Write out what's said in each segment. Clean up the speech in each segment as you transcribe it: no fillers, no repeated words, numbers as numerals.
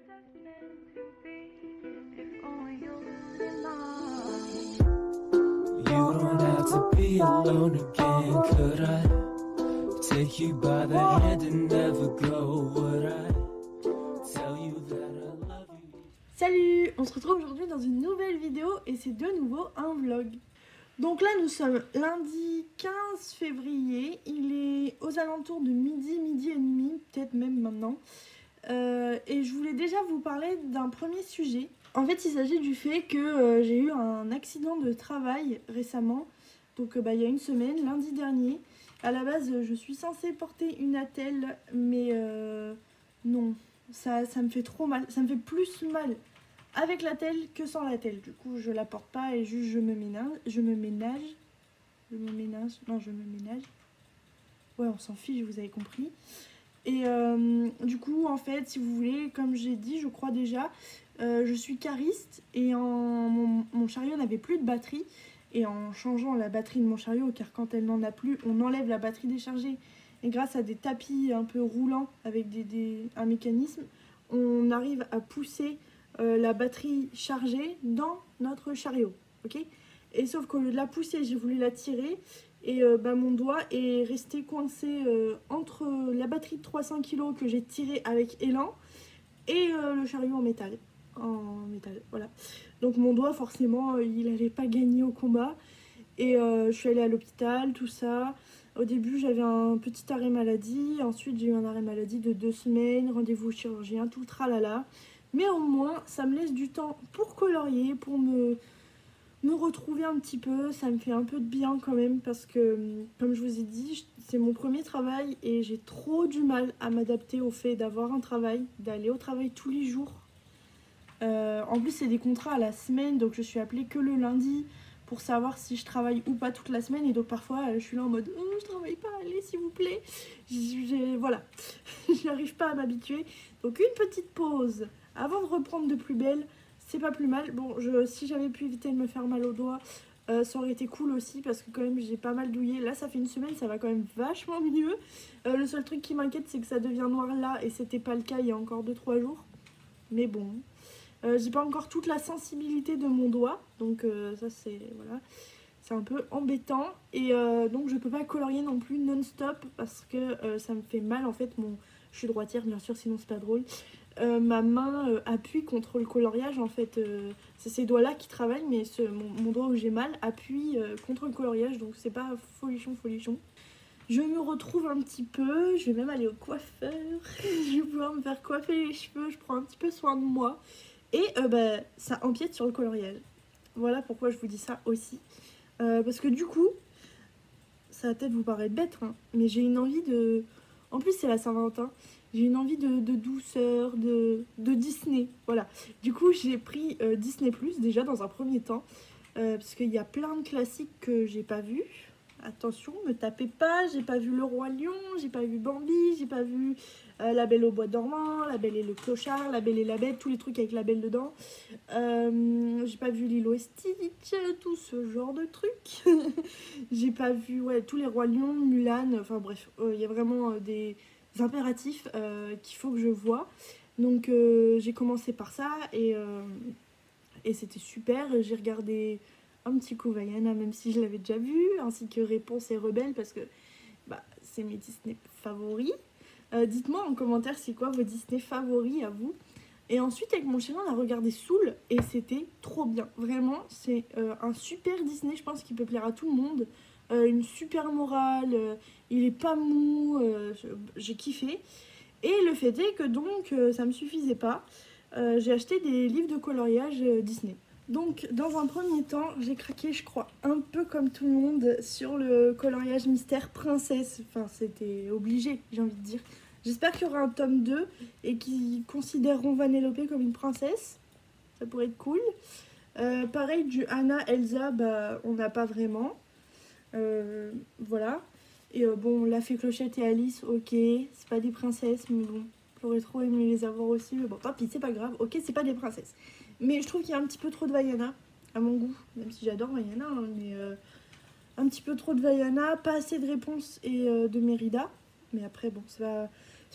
just meant to be if only you belong. You don't have to be alone again, could I? Take you by the hand and never go, would I? Tell you that I love you. Salut, on se retrouve aujourd'hui dans une nouvelle vidéo et c'est de nouveau un vlog. Donc là nous sommes lundi 15 février, il est aux alentours de midi et demi, peut-être même maintenant. Et je voulais déjà vous parler d'un premier sujet. En fait il s'agit du fait que j'ai eu un accident de travail récemment, donc il y a une semaine, lundi dernier. À la base je suis censée porter une attelle, mais non, ça me fait trop mal, ça me fait plus mal avec l'attelle que sans l'attelle. Du coup je la porte pas et juste je me ménage. Ouais, on s'en fiche, vous avez compris. Et du coup en fait si vous voulez, comme j'ai dit je crois déjà, je suis cariste et mon chariot n'avait plus de batterie. Et en changeant la batterie de mon chariot, car quand elle n'en a plus, on enlève la batterie déchargée. Et grâce à des tapis un peu roulants avec un mécanisme, on arrive à pousser la batterie chargée dans notre chariot. Okay, et sauf qu'au lieu de la pousser, j'ai voulu la tirer. Et mon doigt est resté coincé entre la batterie de 300 kg que j'ai tirée avec élan et le chariot en métal. Voilà. Donc mon doigt forcément il allait pas gagner au combat. Et je suis allée à l'hôpital, tout ça. Au début j'avais un petit arrêt maladie, ensuite j'ai eu un arrêt maladie de 2 semaines, rendez-vous au chirurgien, tout le tralala. Mais au moins ça me laisse du temps pour colorier, pour me retrouver un petit peu. Ça me fait un peu de bien quand même parce que comme je vous ai dit, c'est mon premier travail et j'ai trop du mal à m'adapter au fait d'avoir un travail, d'aller au travail tous les jours. En plus c'est des contrats à la semaine, donc je suis appelée que le lundi pour savoir si je travaille ou pas toute la semaine. Et donc parfois je suis là en mode je travaille pas, allez s'il vous plaît. Voilà, j'arrive pas à m'habituer. Donc une petite pause avant de reprendre de plus belle, c'est pas plus mal. Bon, si j'avais pu éviter de me faire mal au doigt, ça aurait été cool aussi parce que quand même j'ai pas mal douillé. Là ça fait une semaine, ça va quand même vachement mieux. Le seul truc qui m'inquiète c'est que ça devient noir là et c'était pas le cas il y a encore 2-3 jours. Mais bon, j'ai pas encore toute la sensibilité de mon doigt, donc ça c'est voilà, c'est un peu embêtant. Et donc je peux pas colorier non plus non-stop parce que ça me fait mal en fait. Je suis droitière bien sûr, sinon c'est pas drôle. Ma main appuie contre le coloriage en fait, c'est ces doigts là qui travaillent, mais mon doigt où j'ai mal appuie contre le coloriage, donc c'est pas folichon. Je me retrouve un petit peu, je vais même aller au coiffeur, je vais pouvoir me faire coiffer les cheveux, je prends un petit peu soin de moi. Et ça empiète sur le coloriage. Voilà pourquoi je vous dis ça aussi. Parce que du coup, ça va peut-être vous paraître bête, hein, mais j'ai une envie de... En plus c'est la Saint-Valentin, j'ai une envie de douceur, de Disney. Voilà. Du coup j'ai pris Disney+, déjà dans un premier temps. Parce qu'il y a plein de classiques que j'ai pas vus. Attention, me tapez pas, j'ai pas vu Le Roi Lion, j'ai pas vu Bambi, j'ai pas vu La Belle au bois dormant, La Belle et le clochard, La Belle et la Bête, tous les trucs avec la belle dedans. J'ai pas vu Lilo et Stitch, tout ce genre de trucs. J'ai pas vu tous les Rois Lions, Mulan, enfin bref, il y a vraiment des impératifs qu'il faut que je vois. Donc j'ai commencé par ça et c'était super. J'ai regardé un petit coup Vaiana, même si je l'avais déjà vu, ainsi que Réponse et Rebelle, parce que c'est mes Disney favoris. Dites-moi en commentaire c'est quoi vos Disney favoris à vous. Et ensuite avec mon chéri on a regardé Soul et c'était trop bien. Vraiment c'est un super Disney, je pense qu'il peut plaire à tout le monde. Une super morale, il est pas mou, j'ai kiffé. Et le fait est que donc ça me suffisait pas. J'ai acheté des livres de coloriage Disney. Donc dans un premier temps j'ai craqué, je crois un peu comme tout le monde, sur le coloriage mystère princesse. Enfin c'était obligé, j'ai envie de dire. J'espère qu'il y aura un tome 2 et qu'ils considéreront Vanellope comme une princesse. Ça pourrait être cool. Pareil du Anna, Elsa, on n'a pas vraiment. Voilà. Et bon, La Fée Clochette et Alice, ok, c'est pas des princesses, mais bon, j'aurais trop aimé les avoir aussi, mais bon, tant pis, c'est pas grave, ok, c'est pas des princesses. Mais je trouve qu'il y a un petit peu trop de Vaiana, à mon goût, même si j'adore Vaiana, hein, mais un petit peu trop de Vaiana, pas assez de Réponse et de Mérida. Mais après, bon, c'est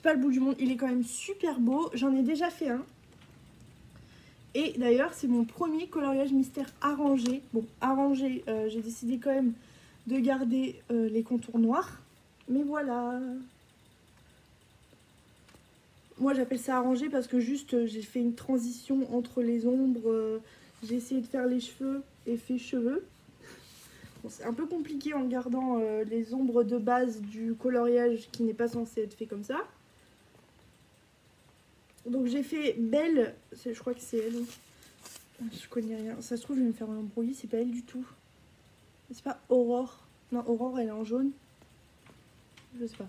pas le bout du monde, il est quand même super beau, j'en ai déjà fait un. Et d'ailleurs, c'est mon premier coloriage mystère arrangé. Bon, arrangé, j'ai décidé quand même de garder les contours noirs. Mais voilà. Moi, j'appelle ça arrangé parce que juste, j'ai fait une transition entre les ombres. J'ai essayé de faire les cheveux, effet cheveux. Bon, c'est un peu compliqué en gardant les ombres de base du coloriage qui n'est pas censé être fait comme ça. Donc j'ai fait Belle, je crois que c'est elle. Je connais rien. Ça se trouve, je vais me faire un embrouiller, c'est pas elle du tout. C'est pas Aurore. Non, Aurore, elle est en jaune. Je sais pas.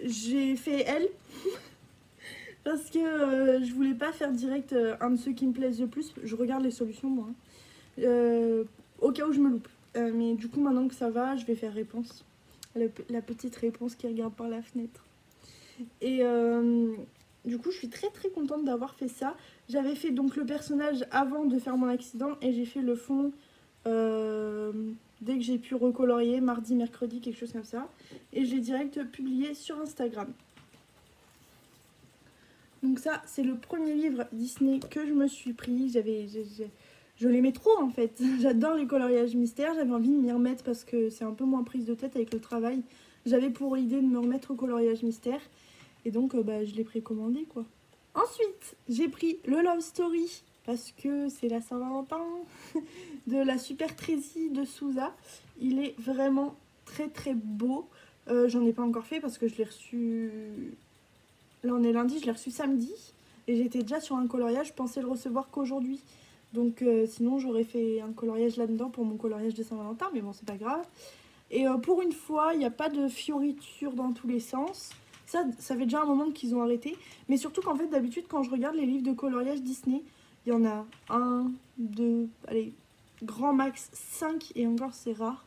J'ai fait elle. Parce que je voulais pas faire direct un de ceux qui me plaisent le plus. Je regarde les solutions, moi. Au cas où je me loupe. Mais du coup, maintenant que ça va, je vais faire réponse. La petite réponse qui regarde par la fenêtre. Et du coup, je suis très très contente d'avoir fait ça. J'avais fait donc le personnage avant de faire mon accident. Et j'ai fait le fond dès que j'ai pu recolorier, mardi, mercredi, quelque chose comme ça. Et je l'ai direct publié sur Instagram. Donc ça, c'est le premier livre Disney que je me suis pris. Je l'aimais trop en fait. J'adore les coloriages mystères. J'avais envie de m'y remettre parce que c'est un peu moins prise de tête avec le travail. J'avais pour idée de me remettre au coloriage mystère. Et donc, je l'ai précommandé quoi. Ensuite, j'ai pris le Love Story parce que c'est la Saint-Valentin de la Super Tracy de Souza. Il est vraiment très très beau. J'en ai pas encore fait parce que je l'ai reçu... Là on est lundi, je l'ai reçu samedi. Et j'étais déjà sur un coloriage, je pensais le recevoir qu'aujourd'hui. Donc sinon j'aurais fait un coloriage là-dedans pour mon coloriage de Saint-Valentin. Mais bon, c'est pas grave. Et pour une fois, il n'y a pas de fioritures dans tous les sens. Ça fait déjà un moment qu'ils ont arrêté. Mais surtout qu'en fait, d'habitude, quand je regarde les livres de coloriage Disney, il y en a 1, 2, allez, grand max 5, et encore c'est rare,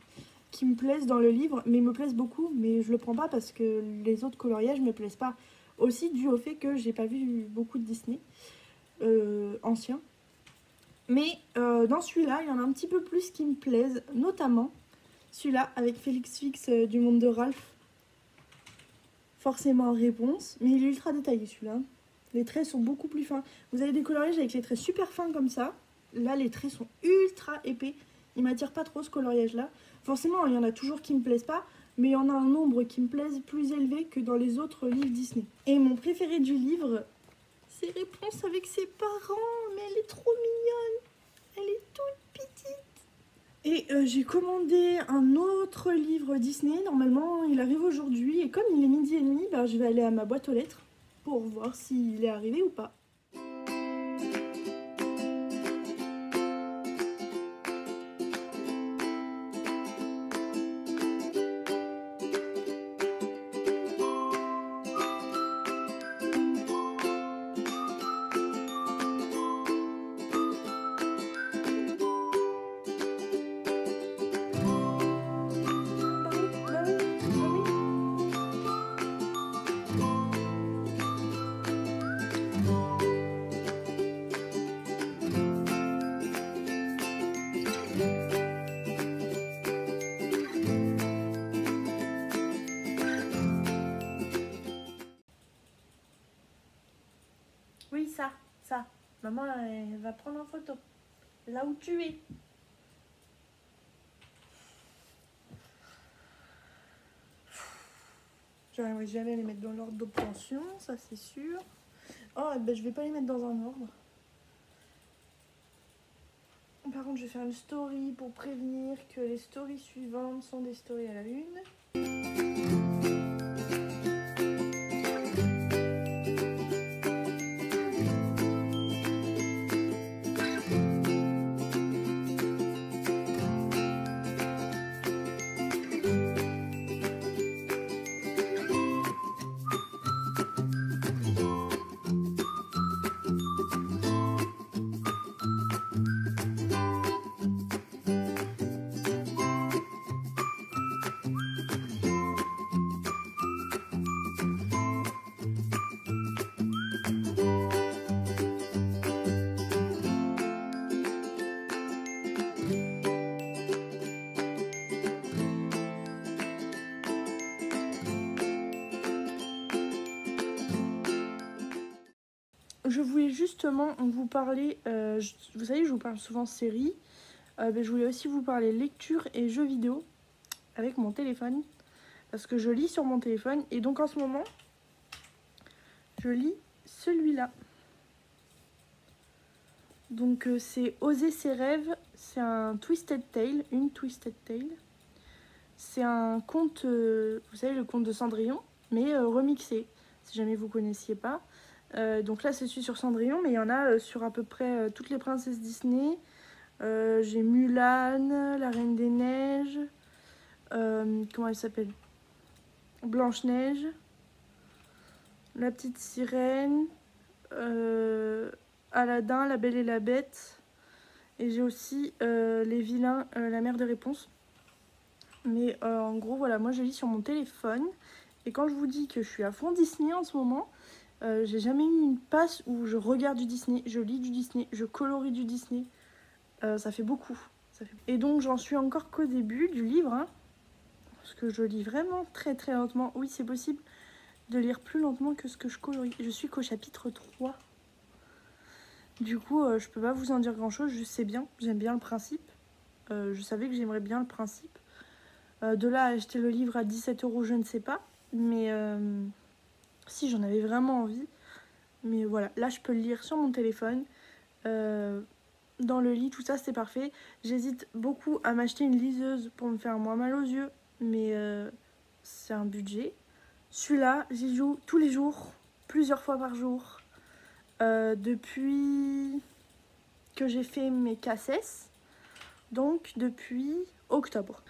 qui me plaisent dans le livre. Mais ils me plaisent beaucoup, mais je le prends pas parce que les autres coloriages me plaisent pas. Aussi dû au fait que j'ai pas vu beaucoup de Disney anciens. Mais dans celui-là, il y en a un petit peu plus qui me plaisent, notamment celui-là avec Félix Fix du monde de Ralph. Forcément réponse, mais il est ultra détaillé celui-là. Les traits sont beaucoup plus fins. Vous avez des coloriages avec les traits super fins comme ça. Là, les traits sont ultra épais. Ils m'attirent pas trop ce coloriage-là. Forcément, il y en a toujours qui me plaisent pas, mais il y en a un nombre qui me plaisent plus élevé que dans les autres livres Disney. Et mon préféré du livre, c'est Réponse avec ses parents. Mais elle est trop mignonne. Elle est toute petite. Et j'ai commandé un autre livre Disney. Normalement, il arrive aujourd'hui. Et comme il est 12h30, je vais aller à ma boîte aux lettres pour voir s'il est arrivé ou pas. Oui, ça. Maman, elle va prendre en photo. Là où tu es. J'arriverai jamais à les mettre dans l'ordre d'obtention, ça c'est sûr. Oh, je vais pas les mettre dans un ordre. Par contre, je vais faire une story pour prévenir que les stories suivantes sont des stories à la une. je voulais justement vous parler, vous savez, je vous parle souvent séries, je voulais aussi vous parler lecture et jeux vidéo avec mon téléphone, parce que je lis sur mon téléphone, et donc en ce moment, je lis celui-là. Donc c'est Oser ses rêves, c'est un Twisted Tale, une Twisted Tale. C'est un conte, vous savez, le conte de Cendrillon, mais remixé, si jamais vous connaissiez pas. Donc là, c'est celui sur Cendrillon, mais il y en a sur à peu près toutes les princesses Disney. J'ai Mulan, la Reine des Neiges, comment elle s'appelle? Blanche-Neige, la petite sirène, Aladdin, la Belle et la Bête, et j'ai aussi les vilains, la mère de réponse. Mais en gros, voilà, moi je lis sur mon téléphone, et quand je vous dis que je suis à fond Disney en ce moment, j'ai jamais eu une passe où je regarde du Disney, je lis du Disney, je colorie du Disney. Ça fait beaucoup. Et donc j'en suis encore qu'au début du livre, hein, parce que je lis vraiment très très lentement. Oui, c'est possible de lire plus lentement que ce que je colorie. Je suis qu'au chapitre 3. Du coup, je peux pas vous en dire grand chose, je sais bien, j'aime bien le principe. Je savais que j'aimerais bien le principe. De là à acheter le livre à 17 €, je ne sais pas. Mais si, j'en avais vraiment envie. Mais voilà, là je peux le lire sur mon téléphone. Dans le lit, tout ça, c'est parfait. J'hésite beaucoup à m'acheter une liseuse pour me faire moins mal aux yeux. Mais c'est un budget. Celui-là, j'y joue tous les jours, plusieurs fois par jour. Depuis que j'ai fait mes CACES, donc depuis octobre.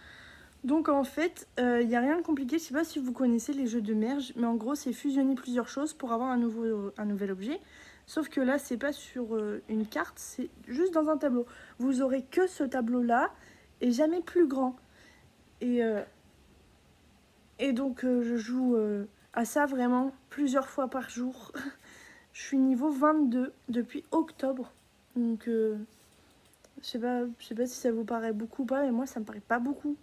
Donc en fait, il n'y a rien de compliqué. Je sais pas si vous connaissez les jeux de merge, mais en gros, c'est fusionner plusieurs choses pour avoir un nouvel objet. Sauf que là, c'est pas sur une carte, c'est juste dans un tableau. Vous aurez que ce tableau-là et jamais plus grand. Et donc, je joue à ça vraiment plusieurs fois par jour. Je suis niveau 22 depuis octobre. Donc, je sais pas si ça vous paraît beaucoup ou pas, mais moi, ça me paraît pas beaucoup.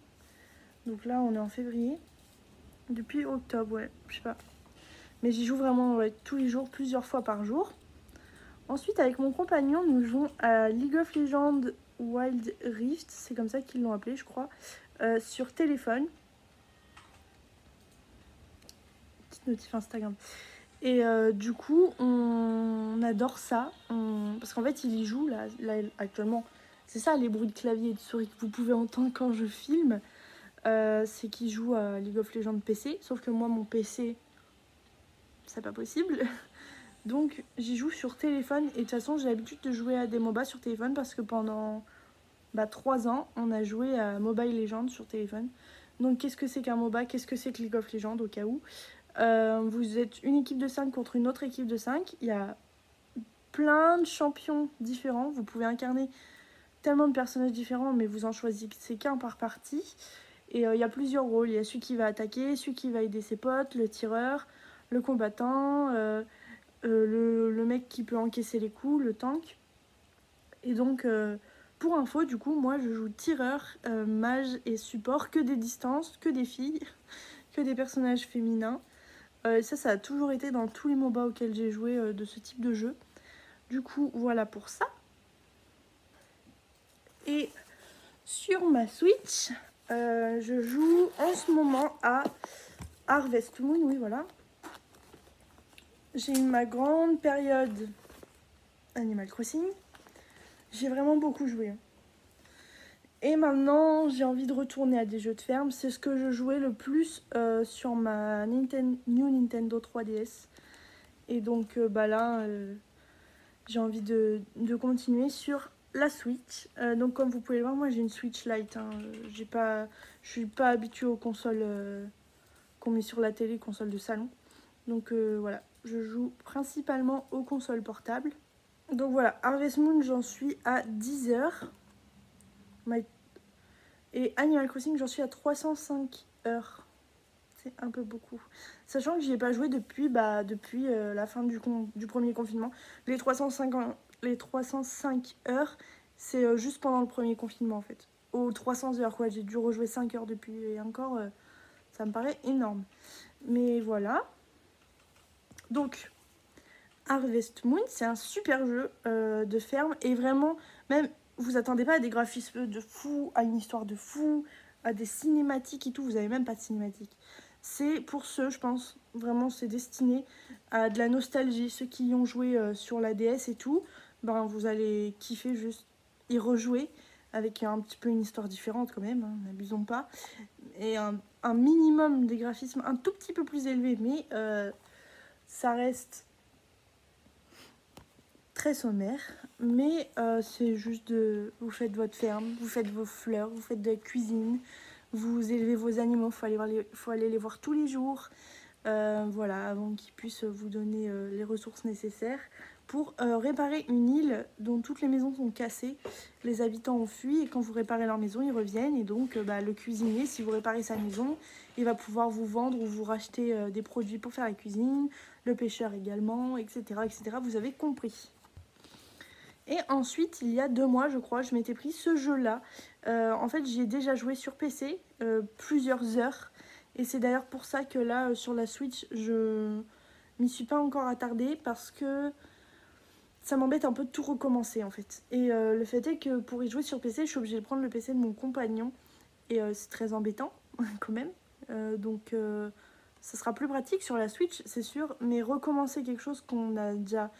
Donc là, on est en février. Depuis octobre, ouais, je sais pas. Mais j'y joue vraiment tous les jours, plusieurs fois par jour. Ensuite, avec mon compagnon, nous jouons à League of Legends Wild Rift. C'est comme ça qu'ils l'ont appelé, je crois. Sur téléphone. Petite notif Instagram. Et du coup, on adore ça. Parce qu'en fait, il y joue, là actuellement. C'est ça, les bruits de clavier et de souris que vous pouvez entendre quand je filme. C'est qu'il joue à League of Legends PC. Sauf que moi, mon PC, c'est pas possible. Donc, j'y joue sur téléphone. Et de toute façon, j'ai l'habitude de jouer à des MOBA sur téléphone. Parce que pendant 3 ans, on a joué à Mobile Legends sur téléphone. Donc, qu'est-ce que c'est qu'un MOBA? Qu'est-ce que c'est que League of Legends, au cas où? Vous êtes une équipe de 5 contre une autre équipe de 5. Il y a plein de champions différents. Vous pouvez incarner tellement de personnages différents, mais vous en choisissez qu'un par partie. Et il y a plusieurs rôles. Il y a celui qui va attaquer, celui qui va aider ses potes, le tireur, le combattant, le mec qui peut encaisser les coups, le tank. Et donc, pour info, du coup, moi je joue tireur, mage et support, que des distances, que des filles, que des personnages féminins. Ça a toujours été dans tous les MOBA auxquels j'ai joué de ce type de jeu. Du coup, voilà pour ça. Et sur ma Switch, je joue en ce moment à Harvest Moon, oui voilà. J'ai eu ma grande période Animal Crossing. J'ai vraiment beaucoup joué. Et maintenant, j'ai envie de retourner à des jeux de ferme. C'est ce que je jouais le plus sur ma New Nintendo 3DS. Et donc là, j'ai envie de continuer sur la Switch. Donc comme vous pouvez le voir, moi j'ai une Switch Lite. Hein. Je suis pas habituée aux consoles qu'on met sur la télé, consoles de salon. Donc voilà, je joue principalement aux consoles portables. Donc voilà, Harvest Moon, j'en suis à 10 heures. Et Animal Crossing, j'en suis à 305 heures. C'est un peu beaucoup. Sachant que j'y ai pas joué depuis la fin du premier confinement. Les 305 heures, c'est juste pendant le premier confinement en fait. Aux 300 heures quoi, j'ai dû rejouer 5 heures depuis et encore, ça me paraît énorme. Mais voilà. Donc, Harvest Moon. C'est un super jeu de ferme et vraiment, même vous attendez pas à des graphismes de fou, à une histoire de fou, à des cinématiques et tout, vous avez même pas de cinématiques. C'est pour ceux, je pense, vraiment c'est destiné à de la nostalgie. Ceux qui y ont joué sur la DS et tout, ben vous allez kiffer juste y rejouer avec un petit peu une histoire différente quand même, hein, n'abusons pas. Et un minimum des graphismes un tout petit peu plus élevé, mais ça reste très sommaire. Mais c'est juste de... Vous faites votre ferme, vous faites vos fleurs, vous faites de la cuisine, vous élevez vos animaux, faut aller les voir tous les jours. Voilà, avant qu'ils puissent vous donner les ressources nécessaires pour réparer une île dont toutes les maisons sont cassées. Les habitants ont fui et quand vous réparez leur maison, ils reviennent. Et donc, le cuisinier, si vous réparez sa maison, il va pouvoir vous vendre ou vous racheter des produits pour faire la cuisine. Le pêcheur également, etc., etc. Vous avez compris. Et ensuite, il y a 2 mois, je crois, je m'étais pris ce jeu-là. En fait, j'y ai déjà joué sur PC plusieurs heures. Et c'est d'ailleurs pour ça que là, sur la Switch, je m'y suis pas encore attardée parce que ça m'embête un peu de tout recommencer en fait. Et le fait est que pour y jouer sur PC, je suis obligée de prendre le PC de mon compagnon. Et c'est très embêtant quand même. Donc ça sera plus pratique sur la Switch, c'est sûr. Mais recommencer quelque chose qu'on a déjà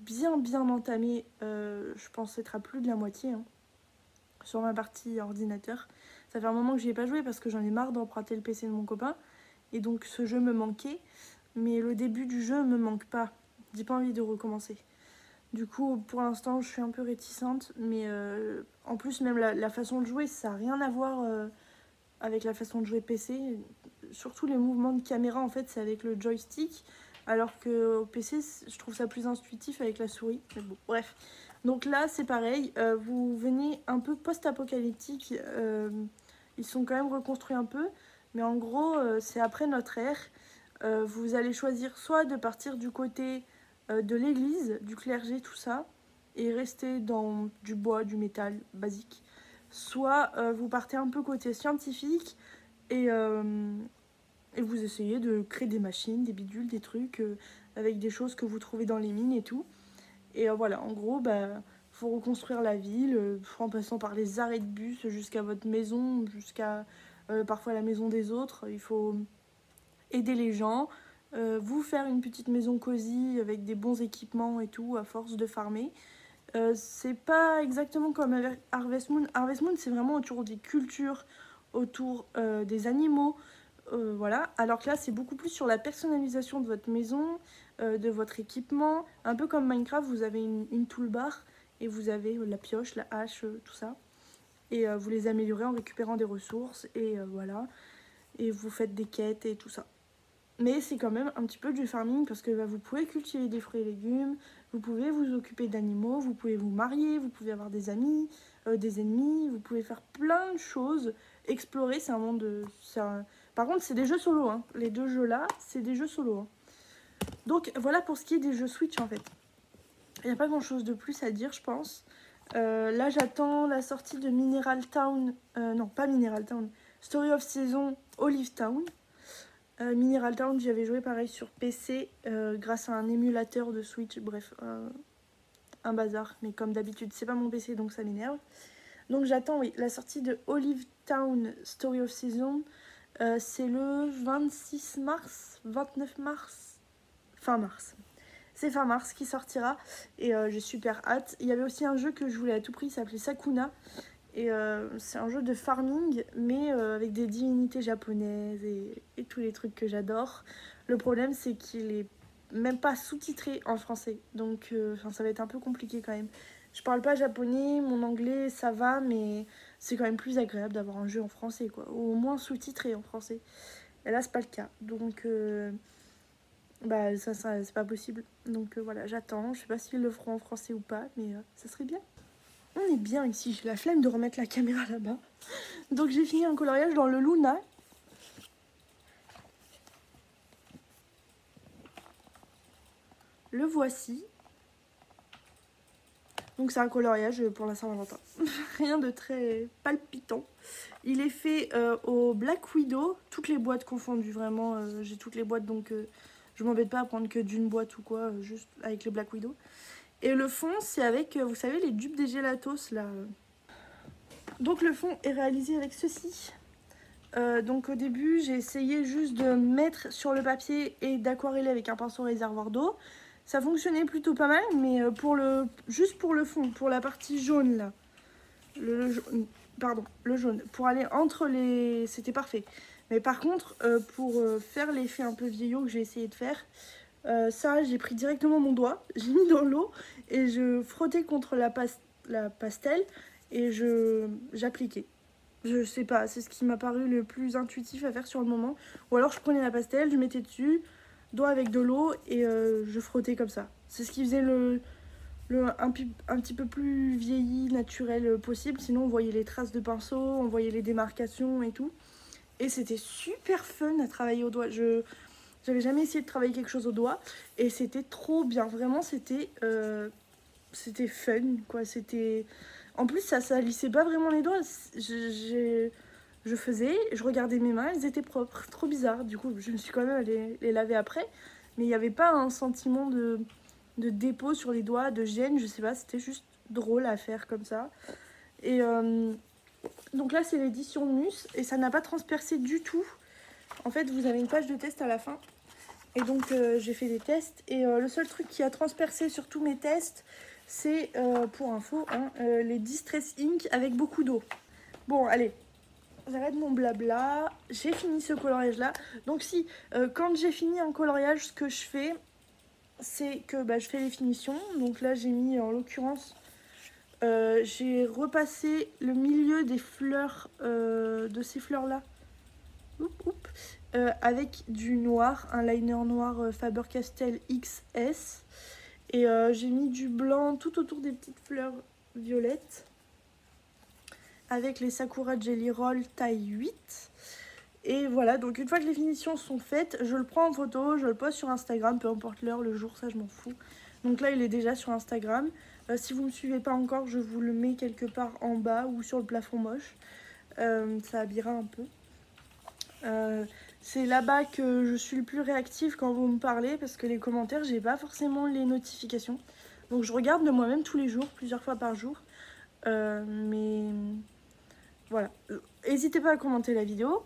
bien entamé, je pense que ce sera plus de la moitié. Hein, sur ma partie ordinateur. Ça fait un moment que j'y ai pas joué parce que j'en ai marre d'emprunter le PC de mon copain. Et donc ce jeu me manquait. Mais le début du jeu me manque pas. J'ai pas envie de recommencer. Du coup, pour l'instant, je suis un peu réticente. Mais en plus, même la façon de jouer, ça n'a rien à voir avec la façon de jouer PC. Surtout les mouvements de caméra, en fait, c'est avec le joystick. Alors qu'au PC, je trouve ça plus intuitif avec la souris. Mais bon, bref. Donc là, c'est pareil. Vous venez un peu post-apocalyptique. Ils sont quand même reconstruits un peu. Mais en gros, c'est après notre ère. Vous allez choisir soit de partir du côté de l'église, du clergé, tout ça, et rester dans du bois, du métal basique. Soit vous partez un peu côté scientifique et vous essayez de créer des machines, des bidules, des trucs avec des choses que vous trouvez dans les mines et tout. Et voilà, en gros, faut reconstruire la ville en passant par les arrêts de bus jusqu'à votre maison, jusqu'à parfois la maison des autres. Il faut aider les gens, vous faire une petite maison cosy avec des bons équipements et tout à force de farmer. C'est pas exactement comme Harvest Moon. Harvest Moon, c'est vraiment autour des cultures, autour des animaux. Voilà. Alors que là, c'est beaucoup plus sur la personnalisation de votre maison, de votre équipement. Un peu comme Minecraft, vous avez une toolbar et vous avez la pioche, la hache, tout ça. Et vous les améliorez en récupérant des ressources et voilà. Et vous faites des quêtes et tout ça. Mais c'est quand même un petit peu du farming parce que vous pouvez cultiver des fruits et légumes, vous pouvez vous occuper d'animaux, vous pouvez vous marier, vous pouvez avoir des amis, des ennemis, vous pouvez faire plein de choses. Explorer, c'est un monde de... Par contre, c'est des jeux solo. Hein. Les 2 jeux-là, c'est des jeux solo. Hein. Donc voilà pour ce qui est des jeux Switch en fait. Il n'y a pas grand-chose de plus à dire, je pense. Là, j'attends la sortie de Mineral Town. Non, pas Mineral Town. Story of Season Olive Town. Mineral Town, j'y avais joué pareil sur PC grâce à un émulateur de Switch, bref, un bazar. Mais comme d'habitude, c'est pas mon PC donc ça m'énerve. Donc j'attends, oui, la sortie de Olive Town Story of Season. C'est le 26 mars, 29 mars, fin mars. C'est fin mars qui sortira et j'ai super hâte. Il y avait aussi un jeu que je voulais à tout prix, il s'appelait Sakuna. Et c'est un jeu de farming, mais avec des divinités japonaises et tous les trucs que j'adore. Le problème, c'est qu'il est même pas sous-titré en français. Donc ça va être un peu compliqué quand même. Je parle pas japonais, mon anglais, ça va, mais c'est quand même plus agréable d'avoir un jeu en français, quoi. Ou au moins sous-titré en français. Et là, c'est pas le cas. Donc, ça c'est pas possible. Donc voilà, j'attends. Je sais pas s'ils le feront en français ou pas, mais ça serait bien. On est bien ici, j'ai la flemme de remettre la caméra là-bas. Donc j'ai fini un coloriage dans le Luna. Le voici. Donc c'est un coloriage pour la Saint-Valentin. Rien de très palpitant. Il est fait au Black Widow, toutes les boîtes confondues, vraiment. J'ai toutes les boîtes, donc Je m'embête pas à prendre que d'une boîte ou quoi, juste avec les Black Widow. Et le fond, c'est avec, vous savez, les dupes des Gelatos là. Donc le fond est réalisé avec ceci. Donc au début, j'ai essayé juste de mettre sur le papier et d'aquareller avec un pinceau réservoir d'eau. Ça fonctionnait plutôt pas mal, mais juste pour le fond, pour la partie jaune là. Le jaune. Pour aller entre les... C'était parfait. Mais par contre, pour faire l'effet un peu vieillot que j'ai essayé de faire, ça, j'ai pris directement mon doigt, j'ai mis dans l'eau et je frottais contre la pastel et j'appliquais. Je sais pas, c'est ce qui m'a paru le plus intuitif à faire sur le moment. Ou alors je prenais la pastel, je mettais dessus, doigt avec de l'eau et je frottais comme ça. C'est ce qui faisait un petit peu plus vieilli, naturel possible. Sinon on voyait les traces de pinceau, on voyait les démarcations et tout. Et c'était super fun à travailler au doigt. J'avais jamais essayé de travailler quelque chose au doigt et c'était trop bien. Vraiment c'était fun quoi. En plus ça salissait pas vraiment les doigts. Je regardais mes mains, elles étaient propres. Trop bizarre. Du coup je me suis quand même allée les laver après. Mais il n'y avait pas un sentiment de dépôt sur les doigts, de gêne, je sais pas. C'était juste drôle à faire comme ça. Et donc là c'est l'édition Mus et ça n'a pas transpercé du tout. En fait vous avez une page de test à la fin. Et donc j'ai fait des tests et le seul truc qui a transpercé sur tous mes tests, c'est pour info, hein, les Distress Ink avec beaucoup d'eau. Bon allez, j'arrête mon blabla, j'ai fini ce coloriage là. Donc si, quand j'ai fini un coloriage, ce que je fais, c'est que je fais les finitions. Donc là j'ai mis en l'occurrence, j'ai repassé le milieu des fleurs, de ces fleurs là. Avec du noir, un liner noir Faber-Castell XS. Et j'ai mis du blanc tout autour des petites fleurs violettes. Avec les Sakura Jelly Roll taille 8. Et voilà, donc une fois que les finitions sont faites, je le prends en photo, je le poste sur Instagram, peu importe l'heure, le jour, ça je m'en fous. Donc là il est déjà sur Instagram. Si vous ne me suivez pas encore, je vous le mets quelque part en bas ou sur le plafond moche. Ça habillera un peu. C'est là-bas que je suis le plus réactive quand vous me parlez parce que les commentaires, j'ai pas forcément les notifications. Donc je regarde de moi-même tous les jours, plusieurs fois par jour. Mais voilà. N'hésitez pas à commenter la vidéo.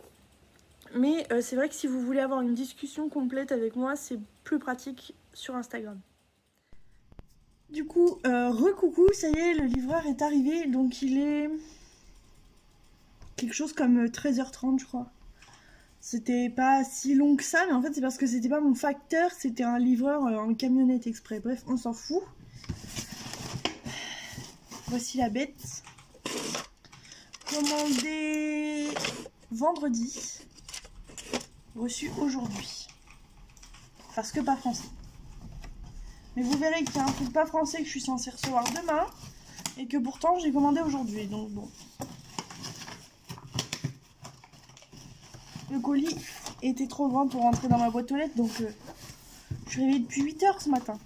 Mais c'est vrai que si vous voulez avoir une discussion complète avec moi, c'est plus pratique sur Instagram. Du coup, recoucou, ça y est, le livreur est arrivé. Donc il est quelque chose comme 13h30 je crois. C'était pas si long que ça, mais en fait c'est parce que c'était pas mon facteur, c'était un livreur en camionnette exprès. Bref, on s'en fout. Voici la bête. Commandé vendredi. Reçu aujourd'hui. Parce que pas français. Mais vous verrez qu'il y a un truc pas français que je suis censée recevoir demain. Et que pourtant j'ai commandé aujourd'hui. Donc bon. Le colis était trop loin pour rentrer dans ma boîte aux lettres, donc je suis réveillée depuis 8 h ce matin.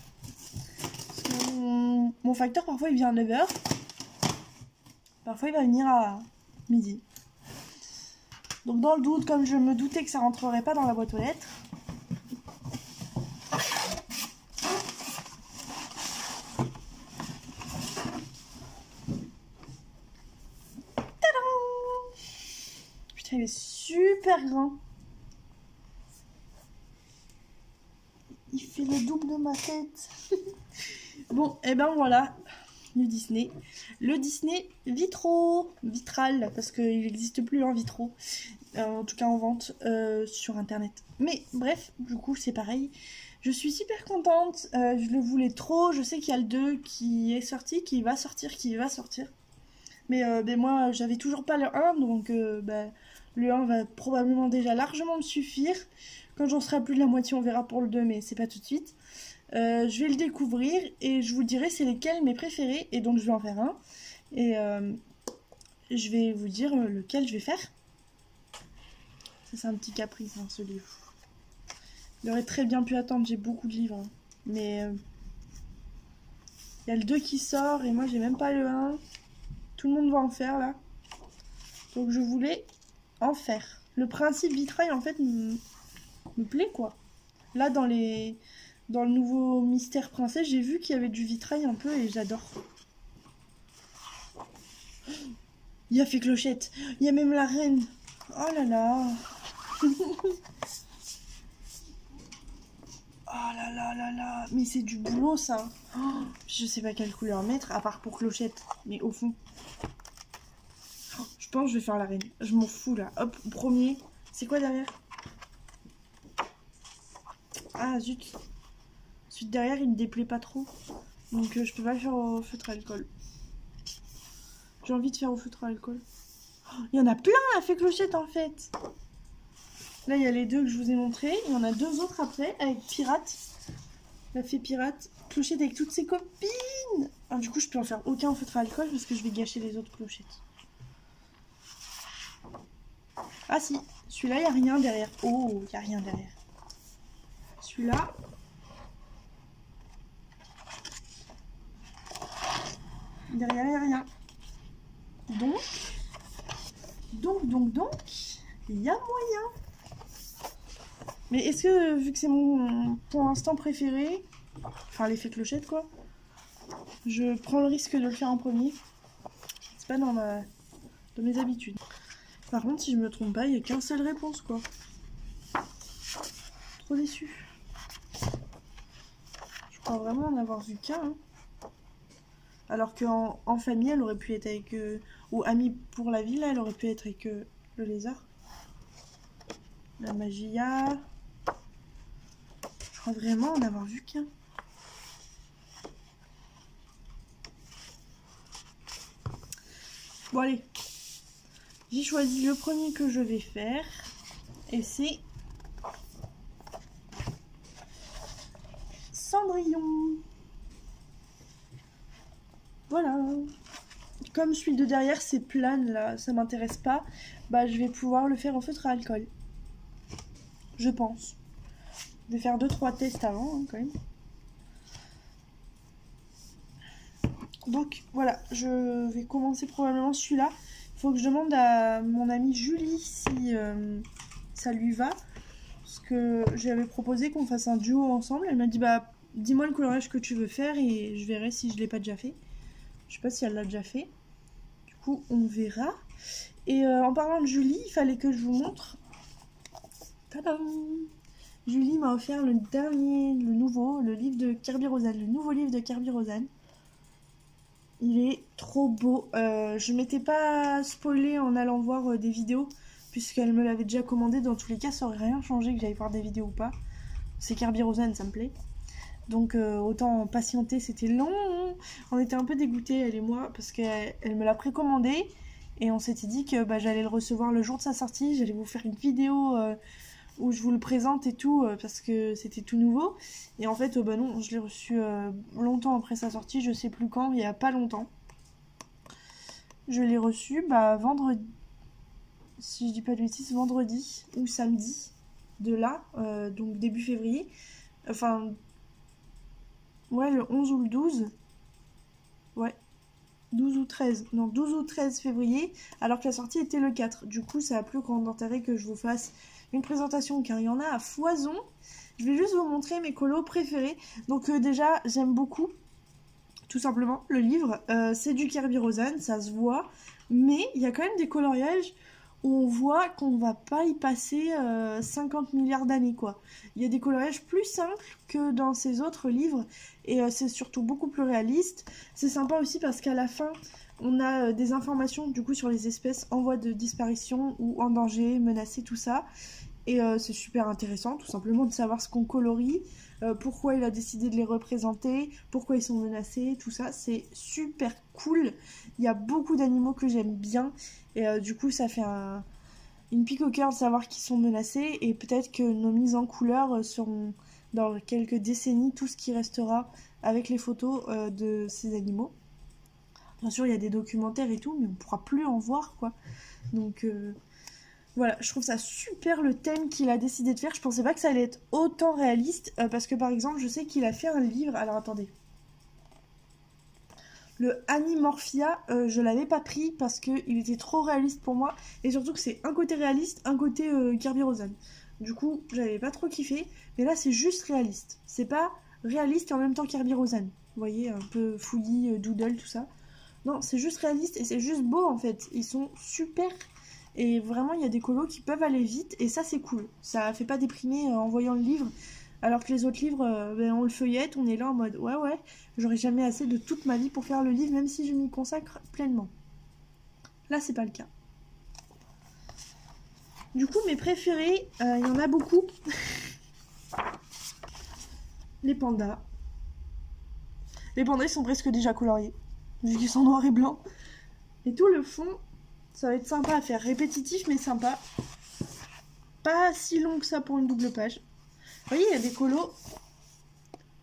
Parce que mon facteur, parfois, il vient à 9 h. Parfois, il va venir à midi. Donc, dans le doute, comme je me doutais que ça rentrerait pas dans la boîte aux lettres, putain, il est super grand. Il fait le double de ma tête. Bon, et ben voilà, le Disney. Le Disney vitral, parce qu'il n'existe plus en vitro. En tout cas en vente sur internet. Mais bref, du coup c'est pareil. Je suis super contente. Je le voulais trop. Je sais qu'il y a le 2 qui est sorti, qui va sortir. Mais moi j'avais toujours pas le 1, donc le 1 va probablement déjà largement me suffire. Quand j'en serai plus de la moitié, on verra pour le 2, mais c'est pas tout de suite. Je vais le découvrir et je vous dirai c'est lesquels mes préférés. Et donc je vais en faire un. Et je vais vous dire lequel je vais faire. Ça c'est un petit caprice, hein, ce livre. Il aurait très bien pu attendre, j'ai beaucoup de livres. Hein. Mais il y a le 2 qui sort et moi j'ai même pas le 1. Tout le monde va en faire là. Donc je voulais en faire. Le principe vitrail en fait me plaît quoi. Là, dans le nouveau Mystère Princesse, j'ai vu qu'il y avait du vitrail un peu et j'adore. Il y a fait Clochette. Il y a même la reine. Oh là là. Oh là là là là. Mais c'est du boulot ça. Oh, je sais pas quelle couleur mettre, à part pour Clochette. Mais au fond. Oh, je pense que je vais faire la reine. Je m'en fous là. Hop, premier. C'est quoi derrière? Ah zut. Celui derrière il me déplaît pas trop. Donc je peux pas le faire au feutre à alcool. J'ai envie de faire au feutre à alcool. Oh, il y en a plein à fait Clochette en fait. Là il y a les deux que je vous ai montrés. Il y en a deux autres après avec Pirate. La fée pirate. Clochette avec toutes ses copines. Alors, du coup je peux en faire aucun au feutre à alcool parce que je vais gâcher les autres Clochettes. Ah si, celui-là il n'y a rien derrière. Oh, il n'y a rien derrière. Celui-là. Derrière, il n'y a rien. Donc, il y a moyen. Mais est-ce que, vu que c'est mon pour l'instant préféré, enfin l'effet Clochette quoi, je prends le risque de le faire en premier. C'est pas dans mes habitudes. Par contre, si je me trompe pas, il n'y a qu'une seule réponse quoi. Trop déçu. Je crois vraiment en avoir vu qu'un. Hein. Alors qu'en famille, elle aurait pu être avec... ou amie pour la ville, elle aurait pu être avec le lézard. La Magia. Je crois vraiment en avoir vu qu'un. Bon allez. J'ai choisi le premier que je vais faire. Et c'est... Cendrillon. Voilà. Comme celui de derrière c'est plane là, ça m'intéresse pas, bah je vais pouvoir le faire au feutre à alcool. Je pense. Je vais faire 2-3 tests avant hein, quand même. Donc voilà, je vais commencer probablement celui-là. Il faut que je demande à mon amie Julie si ça lui va. Parce que je lui avais proposé qu'on fasse un duo ensemble. Elle m'a dit bah dis-moi le coloriage que tu veux faire et je verrai si je l'ai pas déjà fait. Je sais pas si elle l'a déjà fait. Du coup, on verra. Et en parlant de Julie, il fallait que je vous montre. Tadam! Julie m'a offert le livre de Kerby Rosanes. Le nouveau livre de Kerby Rosanes. Il est trop beau. Je m'étais pas spoilée en allant voir des vidéos. Puisqu'elle me l'avait déjà commandé. Dans tous les cas, ça aurait rien changé que j'aille voir des vidéos ou pas. C'est Kerby Rosanes, ça me plaît. Donc autant patienter, c'était long. On était un peu dégoûtés, elle et moi, parce qu'elle me l'a précommandé. Et on s'était dit que bah, j'allais le recevoir le jour de sa sortie. J'allais vous faire une vidéo où je vous le présente et tout, parce que c'était tout nouveau. Et en fait, bah non, je l'ai reçu longtemps après sa sortie, je sais plus quand, il y a pas longtemps. Je l'ai reçu bah, vendredi, si je dis pas de bêtises, vendredi ou samedi de là, donc début février. Enfin... Ouais, le 11 ou le 12. Ouais. 12 ou 13. Non, 12 ou 13 février. Alors que la sortie était le 4. Du coup, ça a plus grand intérêt que je vous fasse une présentation. Car il y en a à foison. Je vais juste vous montrer mes colos préférés. Donc déjà, j'aime beaucoup. Tout simplement, le livre. C'est du Kerby Rosanes. Ça se voit. Mais il y a quand même des coloriages où on voit qu'on va pas y passer 50 milliards d'années quoi. Il y a des coloriages plus simples que dans ces autres livres et c'est surtout beaucoup plus réaliste. C'est sympa aussi parce qu'à la fin on a des informations du coup sur les espèces en voie de disparition ou en danger, menacées, tout ça. Et c'est super intéressant tout simplement de savoir ce qu'on colorie, pourquoi il a décidé de les représenter, pourquoi ils sont menacés, tout ça, c'est super cool. Il y a beaucoup d'animaux que j'aime bien et du coup ça fait une pique au cœur de savoir qu'ils sont menacés et peut-être que nos mises en couleur seront dans quelques décennies tout ce qui restera avec les photos de ces animaux. Bien sûr il y a des documentaires et tout mais on ne pourra plus en voir quoi. Donc voilà, je trouve ça super le thème qu'il a décidé de faire. Je pensais pas que ça allait être autant réaliste parce que par exemple je sais qu'il a fait un livre, alors attendez. Le Animorphia, je l'avais pas pris parce qu'il était trop réaliste pour moi. Et surtout que c'est un côté réaliste, un côté Kerby Rosanes. Du coup, j'avais pas trop kiffé. Mais là, c'est juste réaliste. C'est pas réaliste et en même temps Kirby Rosanne. Vous voyez, un peu fouillis, doodle, tout ça. Non, c'est juste réaliste et c'est juste beau en fait. Ils sont super. Et vraiment, il y a des colos qui peuvent aller vite. Et ça, c'est cool. Ça fait pas déprimer en voyant le livre. Alors que les autres livres, on le feuillette, on est là en mode ouais, j'aurai jamais assez de toute ma vie pour faire le livre, même si je m'y consacre pleinement. Là, c'est pas le cas. Du coup, mes préférés, il y en a beaucoup. Les pandas. Les pandas, ils sont presque déjà coloriés, vu qu'ils sont noirs et blancs. Et tout le fond, ça va être sympa à faire. Répétitif, mais sympa. Pas si long que ça pour une double page. Vous voyez, il y a des colos.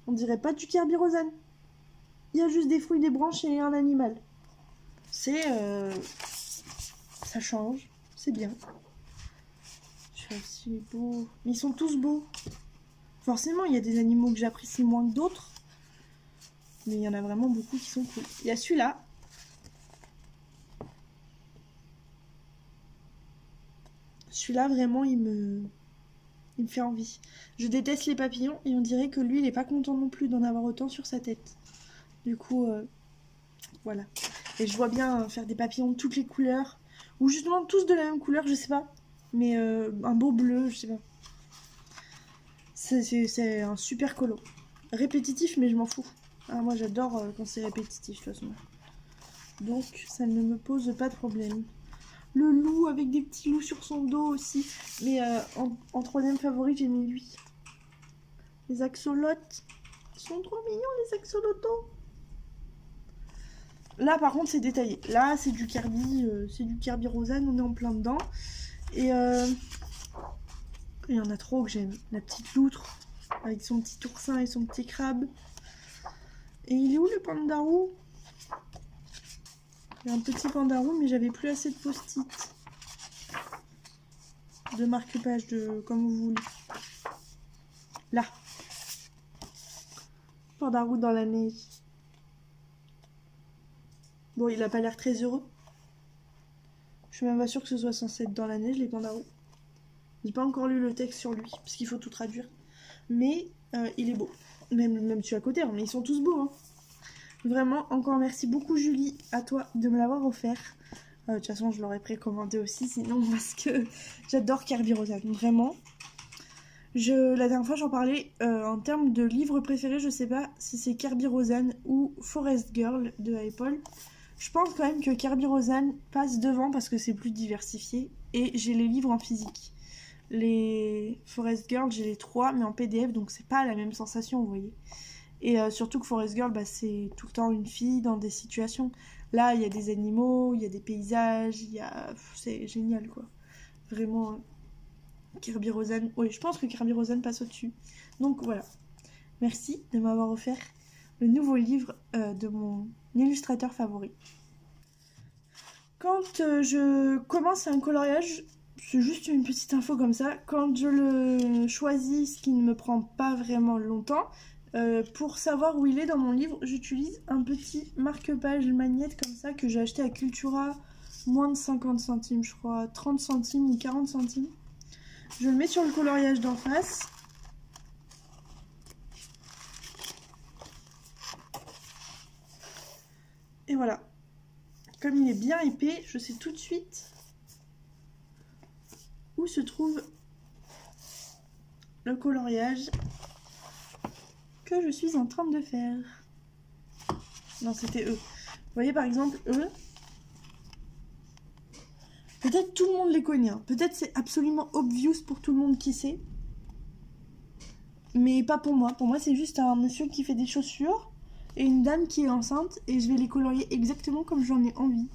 On dirait pas du Kirby Rosanne. Il y a juste des fruits, des branches et un animal. C'est... Ça change. C'est bien. Aussi beau. Mais ils sont tous beaux. Forcément, il y a des animaux que j'apprécie moins que d'autres. Mais il y en a vraiment beaucoup qui sont cool. Il y a celui-là. Celui-là, vraiment, il me fait envie. Je déteste les papillons et on dirait que lui, il est pas content non plus d'en avoir autant sur sa tête. Du coup, voilà. Et je vois bien faire des papillons de toutes les couleurs. Ou justement tous de la même couleur, je sais pas. Mais un beau bleu, je sais pas. C'est un super colo. Répétitif, mais je m'en fous. Ah, moi, j'adore quand c'est répétitif, de toute façon. Donc, ça ne me pose pas de problème. Le loup avec des petits loups sur son dos aussi. Mais en troisième favori, j'ai mis lui. Les axolotes. Ils sont trop mignons, les axolotos. Là, par contre, c'est détaillé. Là, c'est du Kirby Rosanne. On est en plein dedans. Et il y en a trop que j'aime. La petite loutre avec son petit oursin et son petit crabe. Et il est où le pandarou? Il y a un petit pandarou, mais j'avais plus assez de post-it. De marque-page, comme vous voulez. Là. Pandarou dans la neige. Bon, il a pas l'air très heureux. Je suis même pas sûre que ce soit censé être dans la neige, les pandarous. J'ai pas encore lu le texte sur lui, parce qu'il faut tout traduire. Mais il est beau. Même celui à côté, hein, mais ils sont tous beaux. Hein. Vraiment, encore merci beaucoup Julie, à toi de me l'avoir offert. De toute façon, je l'aurais précommandé aussi, sinon, parce que j'adore Kirby Rosanne, vraiment. La dernière fois, j'en parlais en termes de livres préférés, je sais pas si c'est Kirby Rosanne ou Forest Girl de Apple. Je pense quand même que Kirby Rosanne passe devant parce que c'est plus diversifié et j'ai les livres en physique. Les Forest Girl, j'ai les 3 mais en PDF, donc c'est pas la même sensation, vous voyez. Et surtout que Forest Girl, bah, c'est tout le temps une fille dans des situations. Là, il y a des animaux, il y a des paysages, c'est génial, quoi. Vraiment, Kirby Rosanne... Oui, je pense que Kirby Rosanne passe au-dessus. Donc, voilà. Merci de m'avoir offert le nouveau livre de mon illustrateur favori. Quand je commence un coloriage, c'est juste une petite info comme ça. Quand je le choisis, ce qui ne me prend pas vraiment longtemps... pour savoir où il est dans mon livre, j'utilise un petit marque-page magnète comme ça que j'ai acheté à Cultura, moins de 50 centimes je crois, 30 centimes ou 40 centimes. Je le mets sur le coloriage d'en face. Et voilà. Comme il est bien épais, je sais tout de suite où se trouve le coloriage que je suis en train de faire. Non, c'était eux. Vous voyez par exemple eux. Peut-être tout le monde les connaît. Hein. Peut-être c'est absolument obvious pour tout le monde qui sait. Mais pas pour moi. Pour moi c'est juste un monsieur qui fait des chaussures et une dame qui est enceinte et je vais les colorier exactement comme j'en ai envie.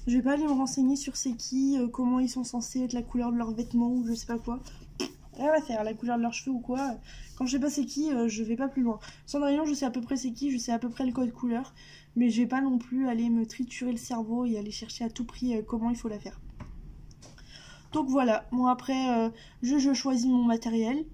Je vais pas aller me renseigner sur c'est qui, comment ils sont censés être, la couleur de leurs vêtements ou je sais pas quoi. Rien à faire, la couleur de leurs cheveux ou quoi. Quand je sais pas c'est qui, je vais pas plus loin. Cendrillon, je sais à peu près c'est qui, je sais à peu près le code couleur. Mais je vais pas non plus aller me triturer le cerveau et aller chercher à tout prix comment il faut la faire. Donc voilà, bon après, je choisis mon matériel.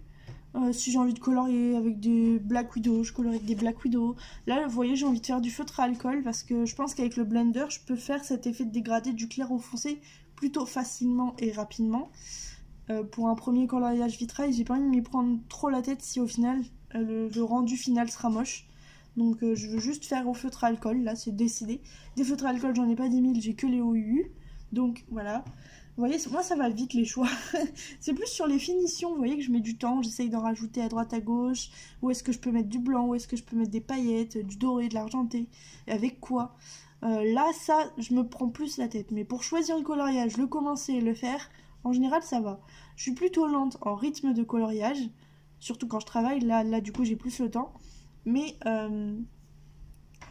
Si j'ai envie de colorier avec des Black Widow, je colorie avec des Black Widow. Là, vous voyez, j'ai envie de faire du feutre à alcool parce que je pense qu'avec le blender, je peux faire cet effet de dégradé du clair au foncé plutôt facilement et rapidement. pour un premier coloriage vitrail. J'ai pas envie de m'y prendre trop la tête si au final le rendu final sera moche. Donc je veux juste faire au feutre à alcool, là c'est décidé. Des feutres à alcool j'en ai pas 10 000, j'ai que les OUU. Donc voilà. Vous voyez, moi ça va vite les choix. C'est plus sur les finitions, vous voyez que je mets du temps, j'essaye d'en rajouter à droite à gauche. Où est-ce que je peux mettre du blanc, où est-ce que je peux mettre des paillettes, du doré, de l'argenté. Et avec quoi là ça, je me prends plus la tête. Mais pour choisir le coloriage, le commencer et le faire, en général ça va. Je suis plutôt lente en rythme de coloriage. Surtout quand je travaille, là du coup j'ai plus le temps. Mais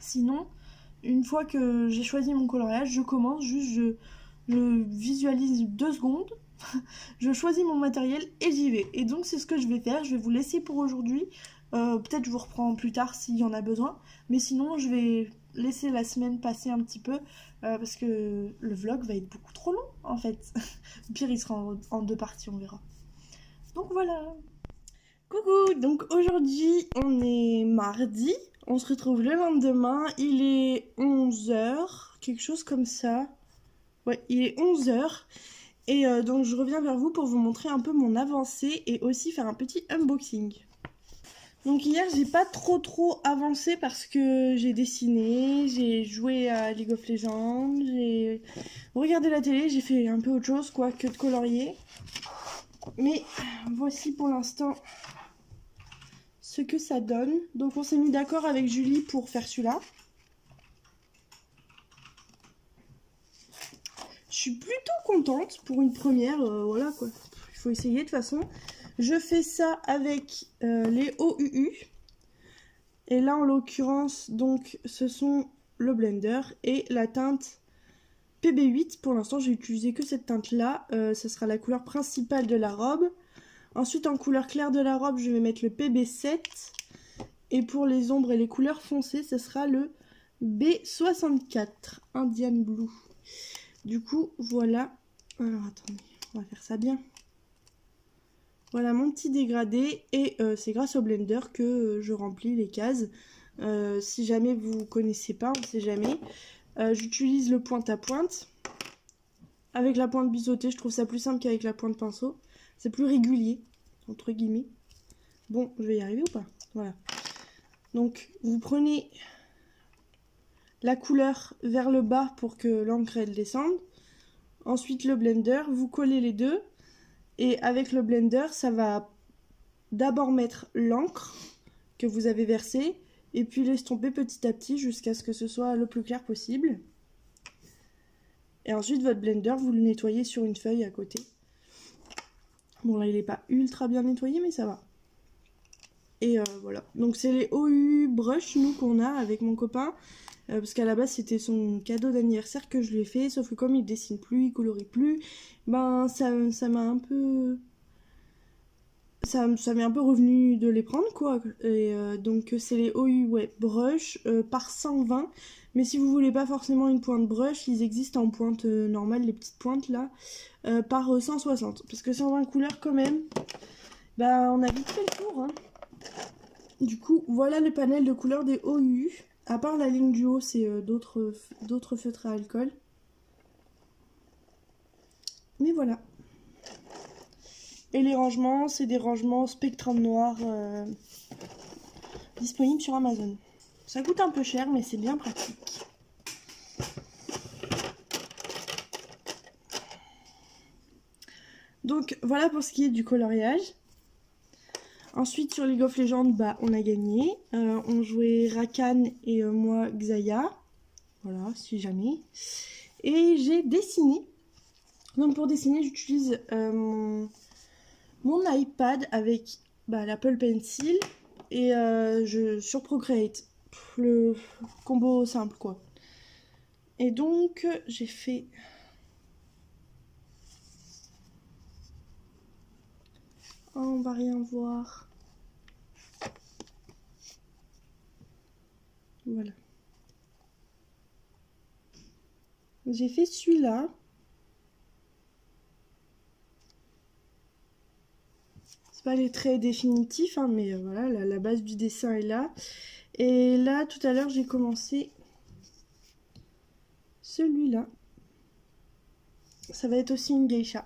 sinon, une fois que j'ai choisi mon coloriage, je commence, juste je visualise 2 secondes, je choisis mon matériel et j'y vais. Et donc c'est ce que je vais faire, je vais vous laisser pour aujourd'hui. Peut-être je vous reprends plus tard s'il y en a besoin. Mais sinon je vais laisser la semaine passer un petit peu parce que le vlog va être beaucoup trop long en fait. Au pire il sera en 2 parties, on verra. Donc voilà. Coucou, donc aujourd'hui on est mardi, on se retrouve le lendemain, il est 11h, quelque chose comme ça. Ouais, il est 11h et donc je reviens vers vous pour vous montrer un peu mon avancée et aussi faire un petit unboxing. Donc hier j'ai pas trop avancé parce que j'ai dessiné, j'ai joué à League of Legends, j'ai regardé la télé, j'ai fait un peu autre chose quoi que de colorier. Mais voici pour l'instant ce que ça donne. Donc on s'est mis d'accord avec Julie pour faire celui-là. Je suis plutôt contente pour une première, voilà quoi. Il faut essayer de toute façon. Je fais ça avec les OUU. Et là en l'occurrence, donc ce sont le blender et la teinte PB8. Pour l'instant j'ai utilisé que cette teinte là. Ce sera la couleur principale de la robe. Ensuite, en couleur claire de la robe, je vais mettre le PB7. Et pour les ombres et les couleurs foncées, ce sera le B64, Indian Blue. Du coup, voilà. Alors, attendez, on va faire ça bien. Voilà mon petit dégradé. Et c'est grâce au blender que je remplis les cases. Si jamais vous ne connaissez pas, on ne sait jamais. J'utilise le pointe à pointe. Avec la pointe biseautée, je trouve ça plus simple qu'avec la pointe pinceau. C'est plus régulier, entre guillemets. Bon, je vais y arriver ou pas? Voilà. Donc, vous prenez la couleur vers le bas pour que l'encre elle descende. Ensuite, le blender, vous collez les deux. Et avec le blender, ça va d'abord mettre l'encre que vous avez versée. Et puis l'estomper petit à petit jusqu'à ce que ce soit le plus clair possible. Et ensuite, votre blender, vous le nettoyez sur une feuille à côté. Bon là il n'est pas ultra bien nettoyé mais ça va. Et voilà. Donc c'est les OU brush nous qu'on a avec mon copain. Parce qu'à la base c'était son cadeau d'anniversaire que je lui ai fait. Sauf que comme il dessine plus, il colorie plus. Ben ça m'a un peu... Ça m'est un peu revenu de les prendre quoi. Et donc c'est les OU ouais, brush par 120. Mais si vous voulez pas forcément une pointe brush, ils existent en pointe normale, les petites pointes là, par 160. Parce que 120 couleurs quand même, bah on a vite fait le tour. Hein. Du coup, voilà le panel de couleurs des OU. À part la ligne du haut, c'est d'autres feutres à alcool. Mais voilà. Et les rangements, c'est des rangements Spectrum Noir disponibles sur Amazon. Ça coûte un peu cher, mais c'est bien pratique. Donc voilà pour ce qui est du coloriage. Ensuite sur League of Legends, bah, on a gagné. On jouait Rakan et moi Xayah. Voilà, si jamais. Et j'ai dessiné. Donc pour dessiner, j'utilise mon iPad avec l'Apple Pencil et sur Procreate. Le combo simple quoi. Et donc j'ai fait on va rien voir. Voilà. J'ai fait celui-là. C'est pas les traits définitifs hein, mais voilà la base du dessin est là. Et là, tout à l'heure, j'ai commencé celui-là. Ça va être aussi une geisha.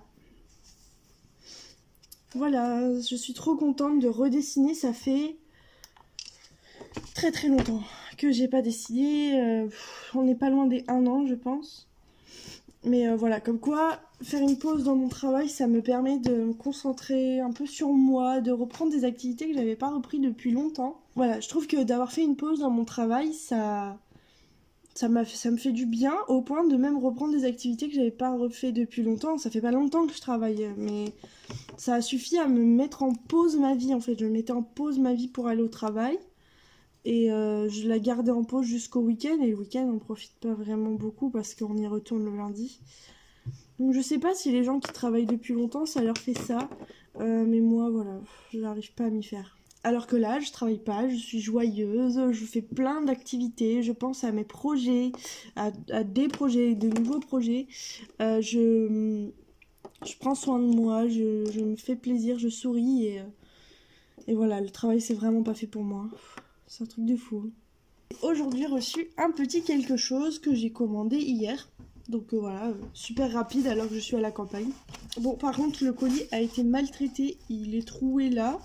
Voilà, je suis trop contente de redessiner. Ça fait très très longtemps que j'ai pas dessiné. On n'est pas loin des 1 an, je pense. Mais voilà, comme quoi, faire une pause dans mon travail, ça me permet de me concentrer un peu sur moi, de reprendre des activités que j'avais pas repris depuis longtemps. Voilà, je trouve que d'avoir fait une pause dans mon travail, ça me fait du bien, au point de même reprendre des activités que j'avais pas refait depuis longtemps. Ça fait pas longtemps que je travaille, mais ça a suffi à me mettre en pause ma vie, en fait. Je mettais en pause ma vie pour aller au travail. Et je la gardais en pause jusqu'au week-end. Et le week-end, on profite pas vraiment beaucoup parce qu'on y retourne le lundi. Donc je sais pas si les gens qui travaillent depuis longtemps, ça leur fait ça. Mais moi, voilà, je n'arrive pas à m'y faire. Alors que là, je travaille pas, je suis joyeuse, je fais plein d'activités, je pense à mes projets, à des projets, de nouveaux projets. Je prends soin de moi, je me fais plaisir, je souris et voilà, le travail c'est vraiment pas fait pour moi. C'est un truc de fou. Aujourd'hui, j'ai reçu un petit quelque chose que j'ai commandé hier. Donc voilà, super rapide alors que je suis à la campagne. Bon, par contre, le colis a été maltraité, il est troué là.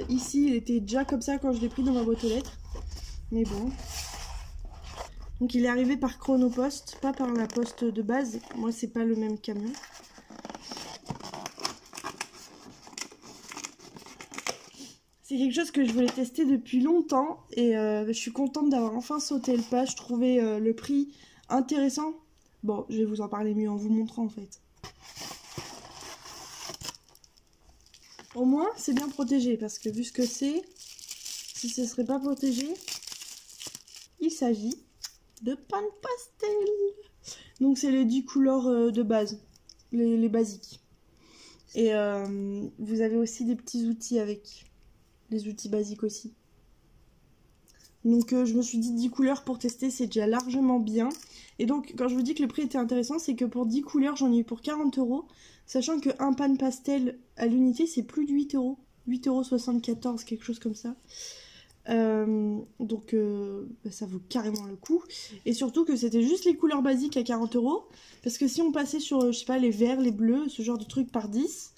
Ici, il était déjà comme ça quand je l'ai pris dans ma boîte aux lettres. Mais bon. Donc il est arrivé par Chronopost, pas par la poste de base. Moi, c'est pas le même camion. C'est quelque chose que je voulais tester depuis longtemps et je suis contente d'avoir enfin sauté le pas. Je trouvais le prix intéressant. Bon, je vais vous en parler mieux en vous montrant en fait. Au moins, c'est bien protégé parce que vu ce que c'est, si ce serait pas protégé, il s'agit de Pan Pastel. Donc c'est les 10 couleurs de base, les basiques. Et vous avez aussi des petits outils avec. Les outils basiques aussi. Donc je me suis dit 10 couleurs pour tester, c'est déjà largement bien. Et donc quand je vous dis que le prix était intéressant, c'est que pour 10 couleurs, j'en ai eu pour 40 €. Sachant qu'un pan pastel à l'unité, c'est plus de 8 €. 8,74 €, quelque chose comme ça. Donc ça vaut carrément le coup. Et surtout que c'était juste les couleurs basiques à 40 €. Parce que si on passait sur, je sais pas, les verts, les bleus, ce genre de trucs par 10...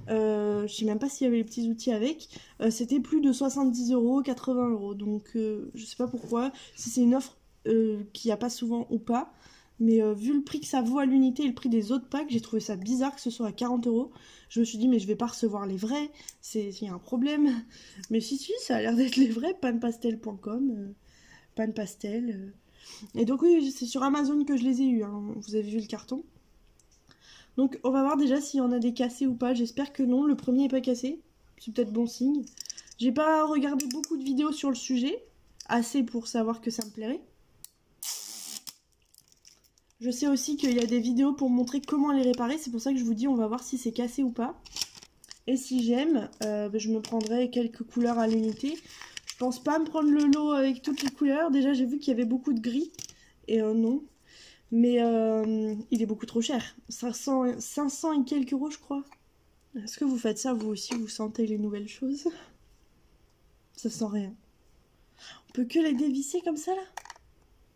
je sais même pas s'il y avait les petits outils avec, c'était plus de 70 €, 80 €. Donc je sais pas pourquoi, si c'est une offre qu'il n'y a pas souvent ou pas, mais vu le prix que ça vaut à l'unité et le prix des autres packs, j'ai trouvé ça bizarre que ce soit à 40 €. Je me suis dit mais je vais pas recevoir les vrais, il y a un problème. Mais si ça a l'air d'être les vrais. Panpastel.com, panpastel. Et donc oui, c'est sur Amazon que je les ai eus, hein. Vous avez vu le carton. Donc on va voir déjà s'il y en a des cassés ou pas. J'espère que non, le premier n'est pas cassé. C'est peut-être bon signe. J'ai pas regardé beaucoup de vidéos sur le sujet. Assez pour savoir que ça me plairait. Je sais aussi qu'il y a des vidéos pour montrer comment les réparer. C'est pour ça que je vous dis on va voir si c'est cassé ou pas. Et si j'aime, je me prendrai quelques couleurs à l'unité. Je pense pas me prendre le lot avec toutes les couleurs. Déjà j'ai vu qu'il y avait beaucoup de gris. Et non. Mais il est beaucoup trop cher. 500 et quelques euros, je crois. Est-ce que vous faites ça, vous aussi, vous sentez les nouvelles choses? Ça sent rien. On peut que les dévisser comme ça, là?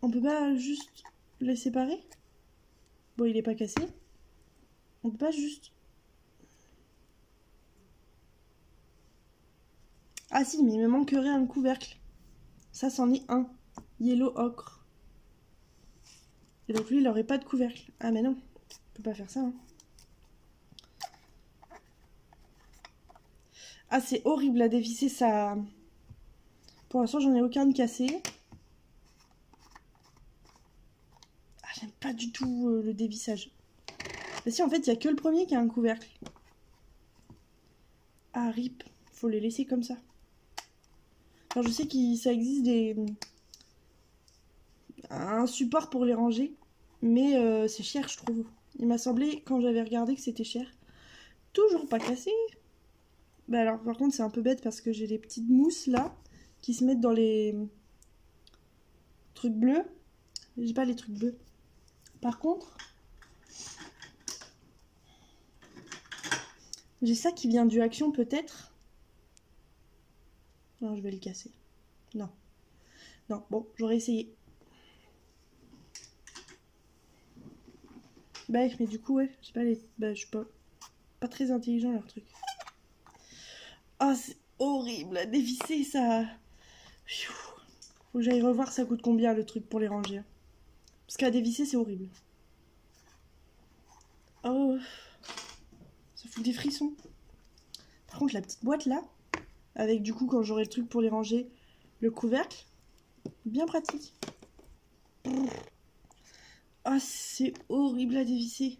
On peut pas juste les séparer? Bon, il est pas cassé. On peut pas juste... Ah si, mais il me manquerait un couvercle. Ça, c'en est un. Yellow ocre. Et donc lui, il n'aurait pas de couvercle. Ah mais non, on peut pas faire ça. Hein. Ah, c'est horrible à dévisser ça. Pour l'instant, j'en ai aucun de cassé. Ah, j'aime pas du tout le dévissage. Mais si, en fait, il n'y a que le premier qui a un couvercle. Ah, rip. Faut les laisser comme ça. Alors, je sais que ça existe un support pour les ranger. Mais c'est cher, je trouve. Il m'a semblé, quand j'avais regardé, que c'était cher. Toujours pas cassé. Bah alors, par contre, c'est un peu bête parce que j'ai les petites mousses, là, qui se mettent dans les trucs bleus. J'ai pas les trucs bleus. Par contre, j'ai ça qui vient du Action, peut-être. Non, je vais le casser. Non. Non, bon, j'aurais essayé. Bah, mais du coup, ouais, j'ai pas les... Bah, je peux pas très intelligent leur truc. Ah, c'est horrible à dévisser ça. Faut que j'aille revoir ça coûte combien le truc pour les ranger. Parce qu'à dévisser c'est horrible. Oh, ça fout des frissons. Par contre la petite boîte là, avec du coup quand j'aurai le truc pour les ranger, le couvercle, bien pratique. Ah, c'est horrible à dévisser.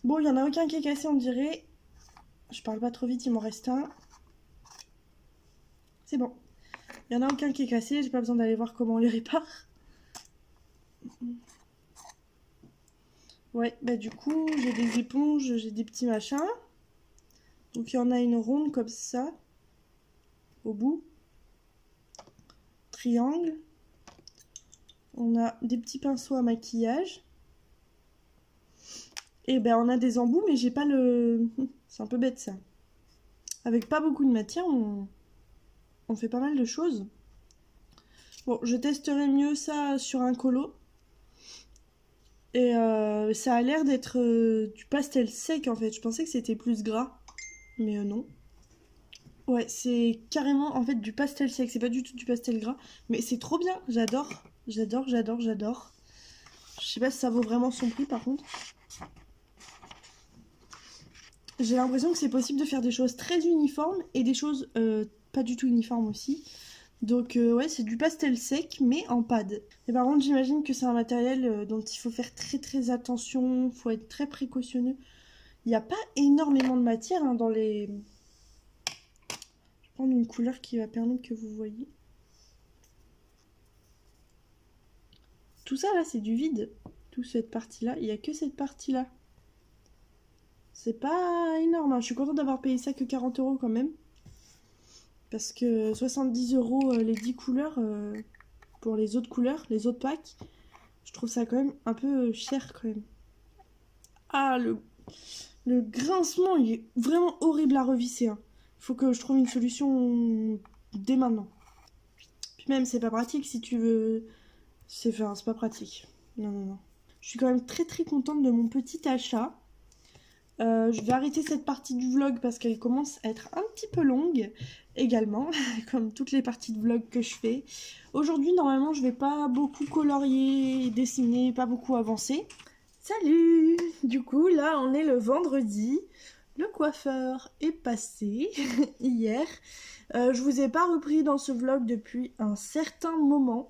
Bon, il n'y en a aucun qui est cassé, on dirait. Je parle pas trop vite, il m'en reste un. C'est bon. Il n'y en a aucun qui est cassé, j'ai pas besoin d'aller voir comment on les répare. Ouais, bah du coup, j'ai des éponges, j'ai des petits machins. Donc il y en a une ronde comme ça, au bout. Triangle. On a des petits pinceaux à maquillage. Et ben on a des embouts, mais j'ai pas le... C'est un peu bête ça. Avec pas beaucoup de matière, on fait pas mal de choses. Bon, je testerai mieux ça sur un colo. Et ça a l'air d'être du pastel sec en fait. Je pensais que c'était plus gras, mais non. Ouais, c'est carrément en fait du pastel sec. C'est pas du tout du pastel gras, mais c'est trop bien. J'adore, j'adore, j'adore, j'adore. Je sais pas si ça vaut vraiment son prix par contre. J'ai l'impression que c'est possible de faire des choses très uniformes et des choses pas du tout uniformes aussi. Donc ouais, c'est du pastel sec mais en pad. Et par contre j'imagine que c'est un matériel dont il faut faire très très attention, faut être très précautionneux. Il n'y a pas énormément de matière hein, dans les... Je vais prendre une couleur qui va permettre que vous voyez. Tout ça là c'est du vide. Toute cette partie là, il n'y a que cette partie là. C'est pas énorme, hein. Je suis contente d'avoir payé ça que 40 € quand même. Parce que 70 € les 10 couleurs pour les autres couleurs, les autres packs, je trouve ça quand même un peu cher quand même. Ah, le grincement, il est vraiment horrible à revisser. Hein. Faut que je trouve une solution dès maintenant. Puis même, c'est pas pratique si tu veux... C'est pas pratique. Non, non, non. Je suis quand même très très contente de mon petit achat. Je vais arrêter cette partie du vlog parce qu'elle commence à être un petit peu longue également, comme toutes les parties de vlog que je fais. Aujourd'hui, normalement, je vais pas beaucoup colorier, dessiner, pas beaucoup avancer. Salut! Du coup, là, on est le vendredi. Le coiffeur est passé hier. Je vous ai pas repris dans ce vlog depuis un certain moment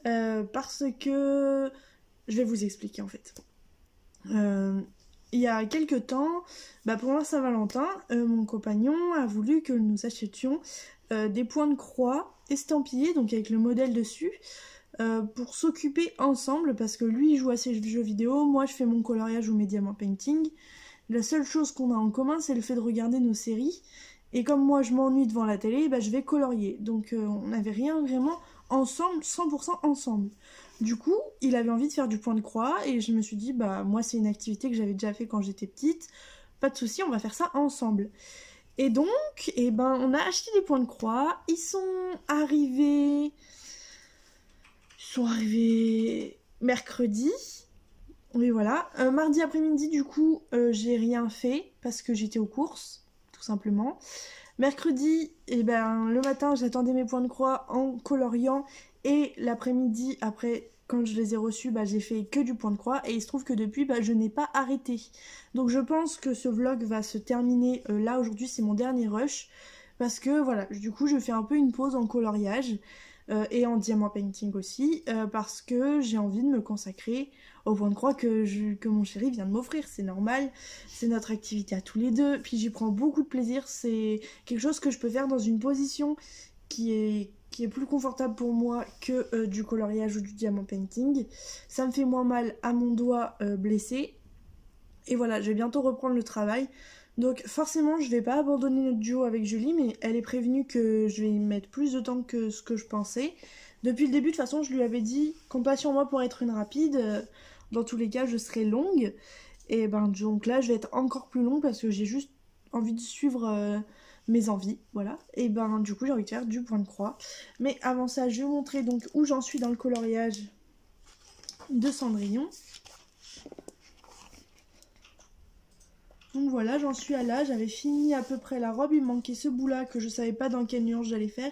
parce que... Je vais vous expliquer en fait. Il y a quelques temps, pour la Saint-Valentin, mon compagnon a voulu que nous achetions des points de croix estampillés, donc avec le modèle dessus, pour s'occuper ensemble, parce que lui il joue à ses jeux vidéo, moi je fais mon coloriage ou mes diamant painting. La seule chose qu'on a en commun, c'est le fait de regarder nos séries, et comme moi je m'ennuie devant la télé, je vais colorier. Donc on n'avait rien vraiment ensemble, 100% ensemble. Du coup, il avait envie de faire du point de croix et je me suis dit, moi c'est une activité que j'avais déjà fait quand j'étais petite, pas de souci, on va faire ça ensemble. Et donc, on a acheté des points de croix, ils sont arrivés mercredi, oui voilà. Mardi après-midi du coup, j'ai rien fait parce que j'étais aux courses, tout simplement. Mercredi, le matin, j'attendais mes points de croix en coloriant. Et l'après-midi, après, quand je les ai reçus, j'ai fait que du point de croix. Et il se trouve que depuis, je n'ai pas arrêté. Donc je pense que ce vlog va se terminer là. Aujourd'hui, c'est mon dernier rush. Parce que voilà, du coup, je fais un peu une pause en coloriage. Et en diamant painting aussi. Parce que j'ai envie de me consacrer au point de croix que mon chéri vient de m'offrir. C'est normal. C'est notre activité à tous les deux. Puis j'y prends beaucoup de plaisir. C'est quelque chose que je peux faire dans une position qui est plus confortable pour moi que du coloriage ou du diamant painting. Ça me fait moins mal à mon doigt blessé. Et voilà, je vais bientôt reprendre le travail. Donc forcément, je vais pas abandonner notre duo avec Julie, mais elle est prévenue que je vais y mettre plus de temps que ce que je pensais. Depuis le début, de toute façon, je lui avais dit, compte sur moi pour être une rapide. Dans tous les cas, je serai longue. Et donc là, je vais être encore plus longue parce que j'ai juste envie de suivre... mes envies, voilà. Et du coup j'ai envie de faire du point de croix. Mais avant ça, je vais vous montrer donc où j'en suis dans le coloriage de Cendrillon. Donc voilà, j'en suis à là, j'avais fini à peu près la robe, il me manquait ce bout là que je savais pas dans quelle nuance j'allais faire.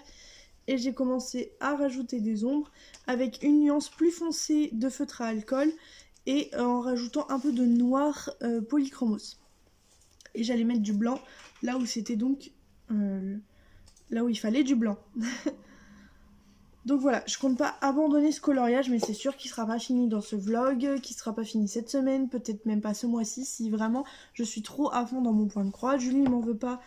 Et j'ai commencé à rajouter des ombres avec une nuance plus foncée de feutre à alcool et en rajoutant un peu de noir polychromos. Et j'allais mettre du blanc là où c'était donc là où il fallait du blanc. Donc voilà, je compte pas abandonner ce coloriage, mais c'est sûr qu'il sera pas fini dans ce vlog, qu'il sera pas fini cette semaine, peut-être même pas ce mois-ci, si vraiment je suis trop à fond dans mon point de croix. Julie m'en veut pas,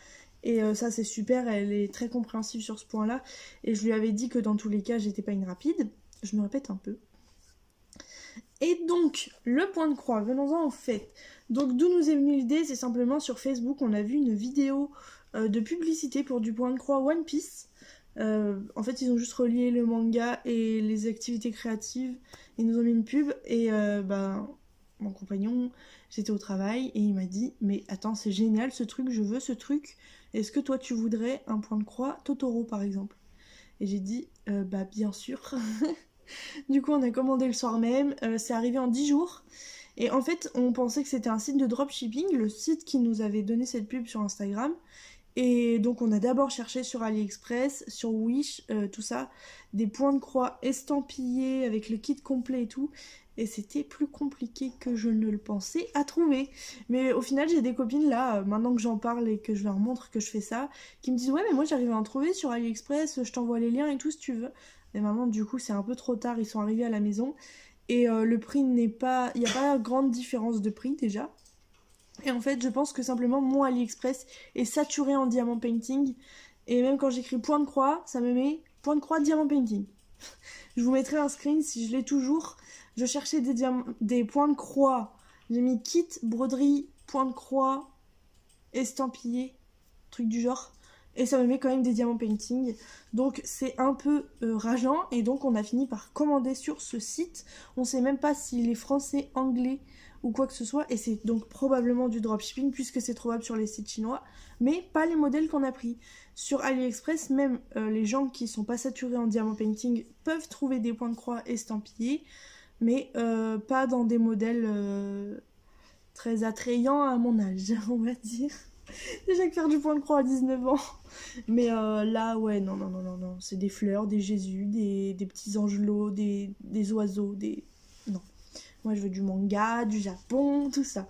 et ça c'est super, elle est très compréhensive sur ce point-là, et je lui avais dit que dans tous les cas, j'étais pas une rapide. Je me répète un peu. Et donc, le point de croix, venons-en au fait. Donc d'où nous est venue l'idée, c'est simplement sur Facebook, on a vu une vidéo de publicité pour du point de croix One Piece. En fait ils ont juste relié le manga et les activités créatives, ils nous ont mis une pub et mon compagnon, j'étais au travail et il m'a dit mais attends c'est génial ce truc, je veux ce truc, est-ce que toi tu voudrais un point de croix Totoro par exemple? Et j'ai dit bien sûr. Du coup on a commandé le soir même, c'est arrivé en 10 jours et en fait on pensait que c'était un site de dropshipping, le site qui nous avait donné cette pub sur Instagram. Et donc on a d'abord cherché sur AliExpress, sur Wish, tout ça, des points de croix estampillés avec le kit complet et tout. Et c'était plus compliqué que je ne le pensais à trouver. Mais au final j'ai des copines là, maintenant que j'en parle et que je leur montre que je fais ça, qui me disent ouais mais moi j'arrive à en trouver sur AliExpress, je t'envoie les liens et tout si tu veux. Mais maintenant du coup c'est un peu trop tard, ils sont arrivés à la maison. Et le prix n'est pas... Il n'y a pas grande différence de prix déjà. Et en fait, je pense que simplement mon AliExpress est saturé en diamant painting. Et même quand j'écris point de croix, ça me met point de croix diamant painting. Je vous mettrai un screen si je l'ai toujours. Je cherchais des points de croix. J'ai mis kit, broderie, point de croix, estampillé, truc du genre. Et ça me met quand même des diamants painting. Donc c'est un peu rageant. Et donc on a fini par commander sur ce site. On sait même pas s'il est français, anglais ou quoi que ce soit, et c'est donc probablement du dropshipping puisque c'est trouvable sur les sites chinois, mais pas les modèles qu'on a pris. Sur AliExpress, même les gens qui sont pas saturés en diamant painting peuvent trouver des points de croix estampillés, mais pas dans des modèles très attrayants à mon âge, on va dire. Déjà que faire du point de croix à 19 ans. Mais là, ouais, non, c'est des fleurs, des Jésus, des petits angelots, des oiseaux, non. Moi, je veux du manga, du Japon, tout ça.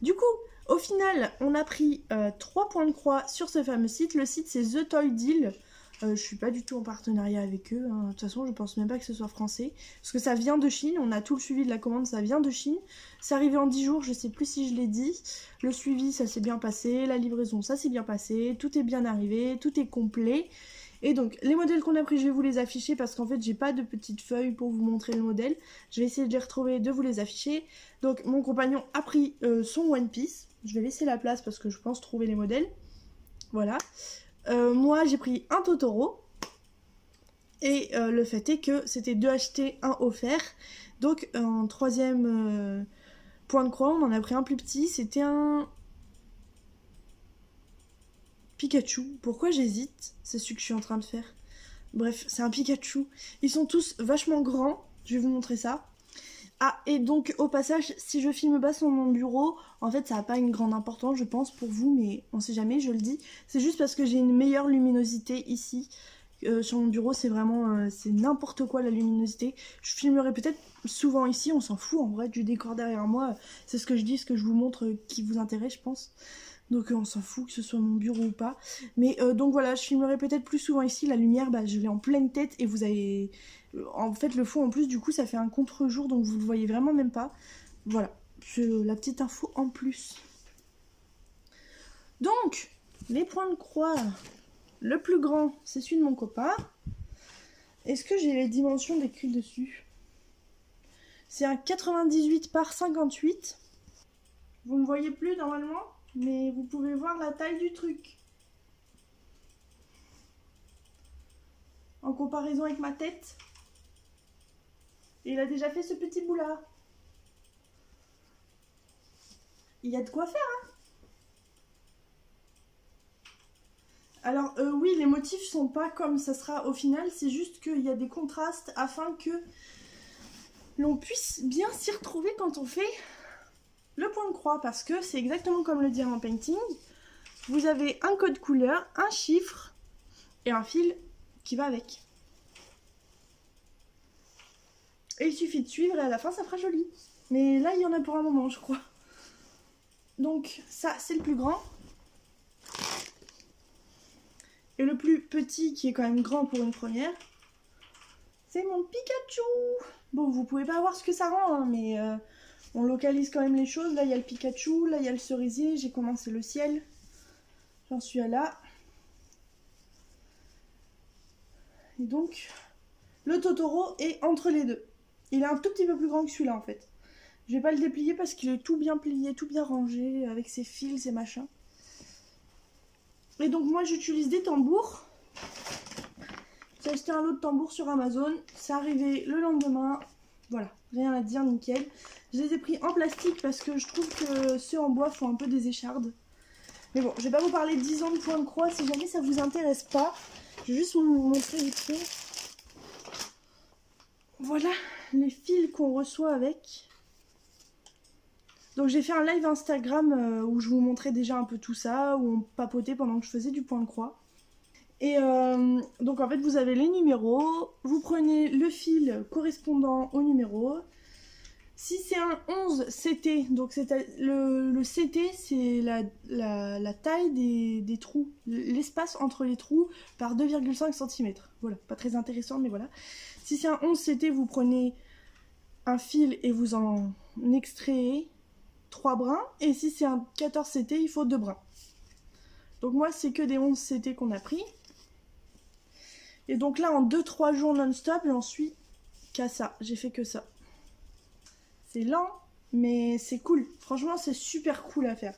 Du coup, au final, on a pris 3 points de croix sur ce fameux site. Le site, c'est The Toy Deal. Je suis pas du tout en partenariat avec eux. Hein. De toute façon, je pense même pas que ce soit français. Parce que ça vient de Chine. On a tout le suivi de la commande, ça vient de Chine. C'est arrivé en 10 jours, je sais plus si je l'ai dit. Le suivi, ça s'est bien passé. La livraison, ça s'est bien passé. Tout est bien arrivé, tout est complet. Et donc, les modèles qu'on a pris, je vais vous les afficher parce qu'en fait, j'ai pas de petites feuilles pour vous montrer le modèle. Je vais essayer de les retrouver, de vous les afficher. Donc, mon compagnon a pris son One Piece. Je vais laisser la place parce que je pense trouver les modèles. Voilà. Moi, j'ai pris un Totoro. Et le fait est que c'était 2 achetés, 1 offert. Donc, en troisième point de croix, on en a pris un plus petit. C'était un... Pikachu. Pourquoi j'hésite? C'est celui que je suis en train de faire. Bref, c'est un Pikachu. Ils sont tous vachement grands. Je vais vous montrer ça. Ah, et donc, au passage, si je filme pas sur mon bureau, en fait, ça n'a pas une grande importance, je pense, pour vous, mais on sait jamais, je le dis. C'est juste parce que j'ai une meilleure luminosité ici. Sur mon bureau, c'est vraiment... c'est n'importe quoi, la luminosité. Je filmerai peut-être souvent ici, on s'en fout, en vrai, du décor derrière moi. C'est ce que je dis, ce que je vous montre qui vous intéresse, je pense. Donc on s'en fout que ce soit mon bureau ou pas. Mais donc voilà, je filmerai peut-être plus souvent ici. La lumière, je l'ai en pleine tête et vous avez... En fait, le fond en plus, du coup, ça fait un contre-jour, donc vous le voyez vraiment même pas. Voilà, c'est la petite info en plus. Donc, les points de croix. Le plus grand, c'est celui de mon copain. Est-ce que j'ai les dimensions décrites dessus? C'est un 98 par 58. Vous me voyez plus normalement? Mais vous pouvez voir la taille du truc. En comparaison avec ma tête. Et il a déjà fait ce petit bout là. Il y a de quoi faire, hein. Alors oui, les motifs sont pas comme ça sera au final. C'est juste qu'il y a des contrastes afin que l'on puisse bien s'y retrouver quand on fait le point de croix parce que c'est exactement comme le diamant painting. Vous avez un code couleur, un chiffre et un fil qui va avec. Et il suffit de suivre et à la fin ça fera joli. Mais là il y en a pour un moment je crois. Donc ça c'est le plus grand. Et le plus petit qui est quand même grand pour une première, c'est mon Pikachu. Bon vous pouvez pas voir ce que ça rend hein, mais on localise quand même les choses. Là il y a le Pikachu, là il y a le cerisier, j'ai commencé le ciel. J'en suis à là. Et donc le Totoro est entre les deux. Il est un tout petit peu plus grand que celui-là en fait. Je vais pas le déplier parce qu'il est tout bien plié, tout bien rangé, avec ses fils, ses machins. Et donc moi j'utilise des tambours. J'ai acheté un lot de tambours sur Amazon. C'est arrivé le lendemain. Voilà, rien à dire, nickel. Je les ai pris en plastique parce que je trouve que ceux en bois font un peu des échardes. Mais bon, je vais pas vous parler de 10 ans de point de croix si jamais ça vous intéresse pas. Je vais juste vous montrer vite fait. Voilà les fils qu'on reçoit avec. Donc j'ai fait un live Instagram où je vous montrais déjà un peu tout ça, où on papotait pendant que je faisais du point de croix. Et donc en fait vous avez les numéros, vous prenez le fil correspondant au numéro. Si c'est un 11 CT, donc le CT c'est la taille des trous, l'espace entre les trous par 2,5 cm. Voilà, pas très intéressant mais voilà. Si c'est un 11 CT, vous prenez un fil et vous en extrayez 3 brins. Et si c'est un 14 CT, il faut 2 brins. Donc moi c'est que des 11 CT qu'on a pris. Et donc là en 2-3 jours non-stop, j'en suis qu'à ça. J'ai fait que ça. C'est lent, mais c'est cool. Franchement, c'est super cool à faire.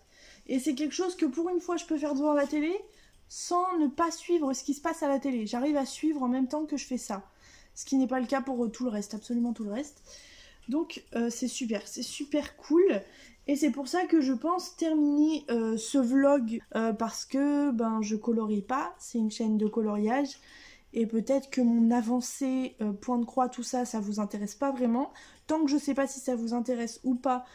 Et c'est quelque chose que pour une fois, je peux faire devant la télé sans ne pas suivre ce qui se passe à la télé. J'arrive à suivre en même temps que je fais ça. Ce qui n'est pas le cas pour tout le reste, absolument tout le reste. Donc, c'est super cool. Et c'est pour ça que je pense terminer ce vlog parce que je colorie pas. C'est une chaîne de coloriage. Et peut-être que mon avancée, point de croix, tout ça, ça vous intéresse pas vraiment. Tant que je sais pas si ça vous intéresse ou pas,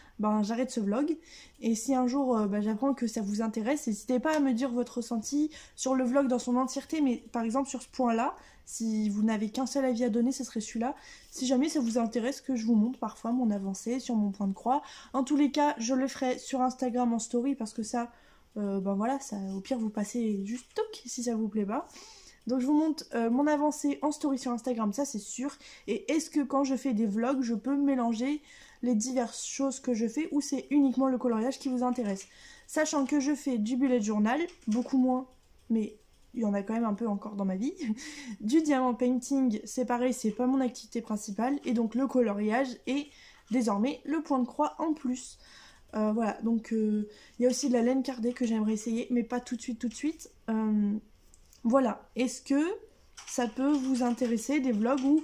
j'arrête ce vlog. Et si un jour j'apprends que ça vous intéresse, n'hésitez pas à me dire votre ressenti sur le vlog dans son entièreté. Mais par exemple sur ce point-là, si vous n'avez qu'un seul avis à donner, ce serait celui-là. Si jamais ça vous intéresse que je vous montre parfois mon avancée sur mon point de croix. En tous les cas, je le ferai sur Instagram en story parce que ça, voilà, ça, au pire vous passez juste toc si ça vous plaît pas. Donc je vous montre mon avancée en story sur Instagram, ça c'est sûr. Et est-ce que quand je fais des vlogs, je peux mélanger les diverses choses que je fais ou c'est uniquement le coloriage qui vous intéresse? Sachant que je fais du bullet journal, beaucoup moins, mais il y en a quand même un peu encore dans ma vie. Du diamant painting, c'est pareil, c'est pas mon activité principale. Et donc le coloriage et désormais le point de croix en plus. Voilà, donc il y a aussi de la laine cardée que j'aimerais essayer, mais pas tout de suite. Voilà, est-ce que ça peut vous intéresser des vlogs où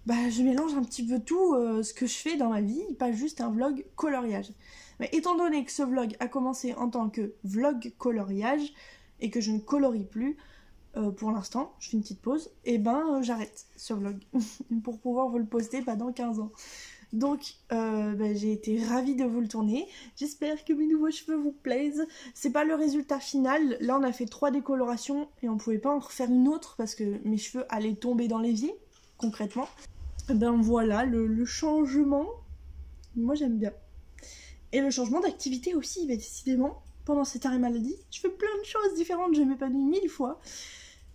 je mélange un petit peu tout ce que je fais dans ma vie, pas juste un vlog coloriage. Mais étant donné que ce vlog a commencé en tant que vlog coloriage et que je ne colorie plus pour l'instant, je fais une petite pause, et j'arrête ce vlog pour pouvoir vous le poster dans 15 ans. Donc j'ai été ravie de vous le tourner. J'espère que mes nouveaux cheveux vous plaisent. C'est pas le résultat final. Là on a fait 3 décolorations et on pouvait pas en refaire une autre parce que mes cheveux allaient tomber dans l'évier, concrètement. Voilà le changement. Moi j'aime bien. Et le changement d'activité aussi, décidément. Pendant cet arrêt maladie, je fais plein de choses différentes. Je m'épanouis 1000 fois.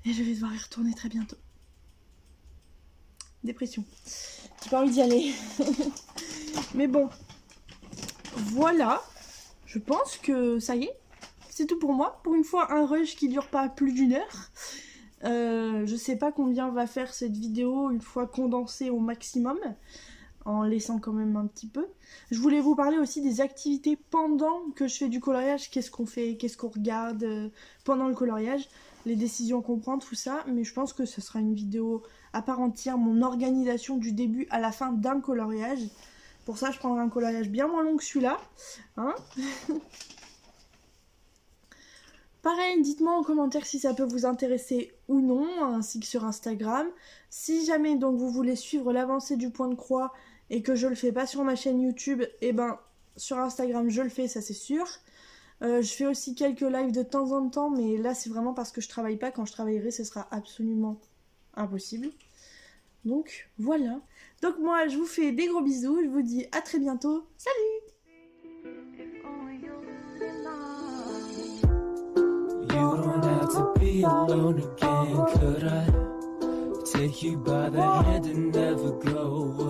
Et je vais devoir y retourner très bientôt. Dépression. J'ai pas envie d'y aller. Mais bon. Voilà. Je pense que ça y est. C'est tout pour moi. Pour une fois, un rush qui dure pas plus d'1 heure. Je sais pas combien va faire cette vidéo une fois condensée au maximum. En laissant quand même un petit peu. Je voulais vous parler aussi des activités pendant que je fais du coloriage. Qu'est-ce qu'on fait, qu'est-ce qu'on regarde pendant le coloriage. Les décisions qu'on prend, tout ça. Mais je pense que ce sera une vidéo à part entière. Mon organisation du début à la fin d'un coloriage. Pour ça, je prendrai un coloriage bien moins long que celui-là. Hein. Pareil, dites-moi en commentaire si ça peut vous intéresser ou non, ainsi que sur Instagram. Si jamais donc vous voulez suivre l'avancée du point de croix et que je le fais pas sur ma chaîne YouTube, sur Instagram, je le fais, ça c'est sûr. Je fais aussi quelques lives de temps en temps, mais là c'est vraiment parce que je travaille pas. Quand je travaillerai, ce sera absolument impossible. Donc voilà. Donc moi je vous fais des gros bisous, je vous dis à très bientôt. Salut! If only you belong. You don't have to be alone again. Could I take you by the hand and never go?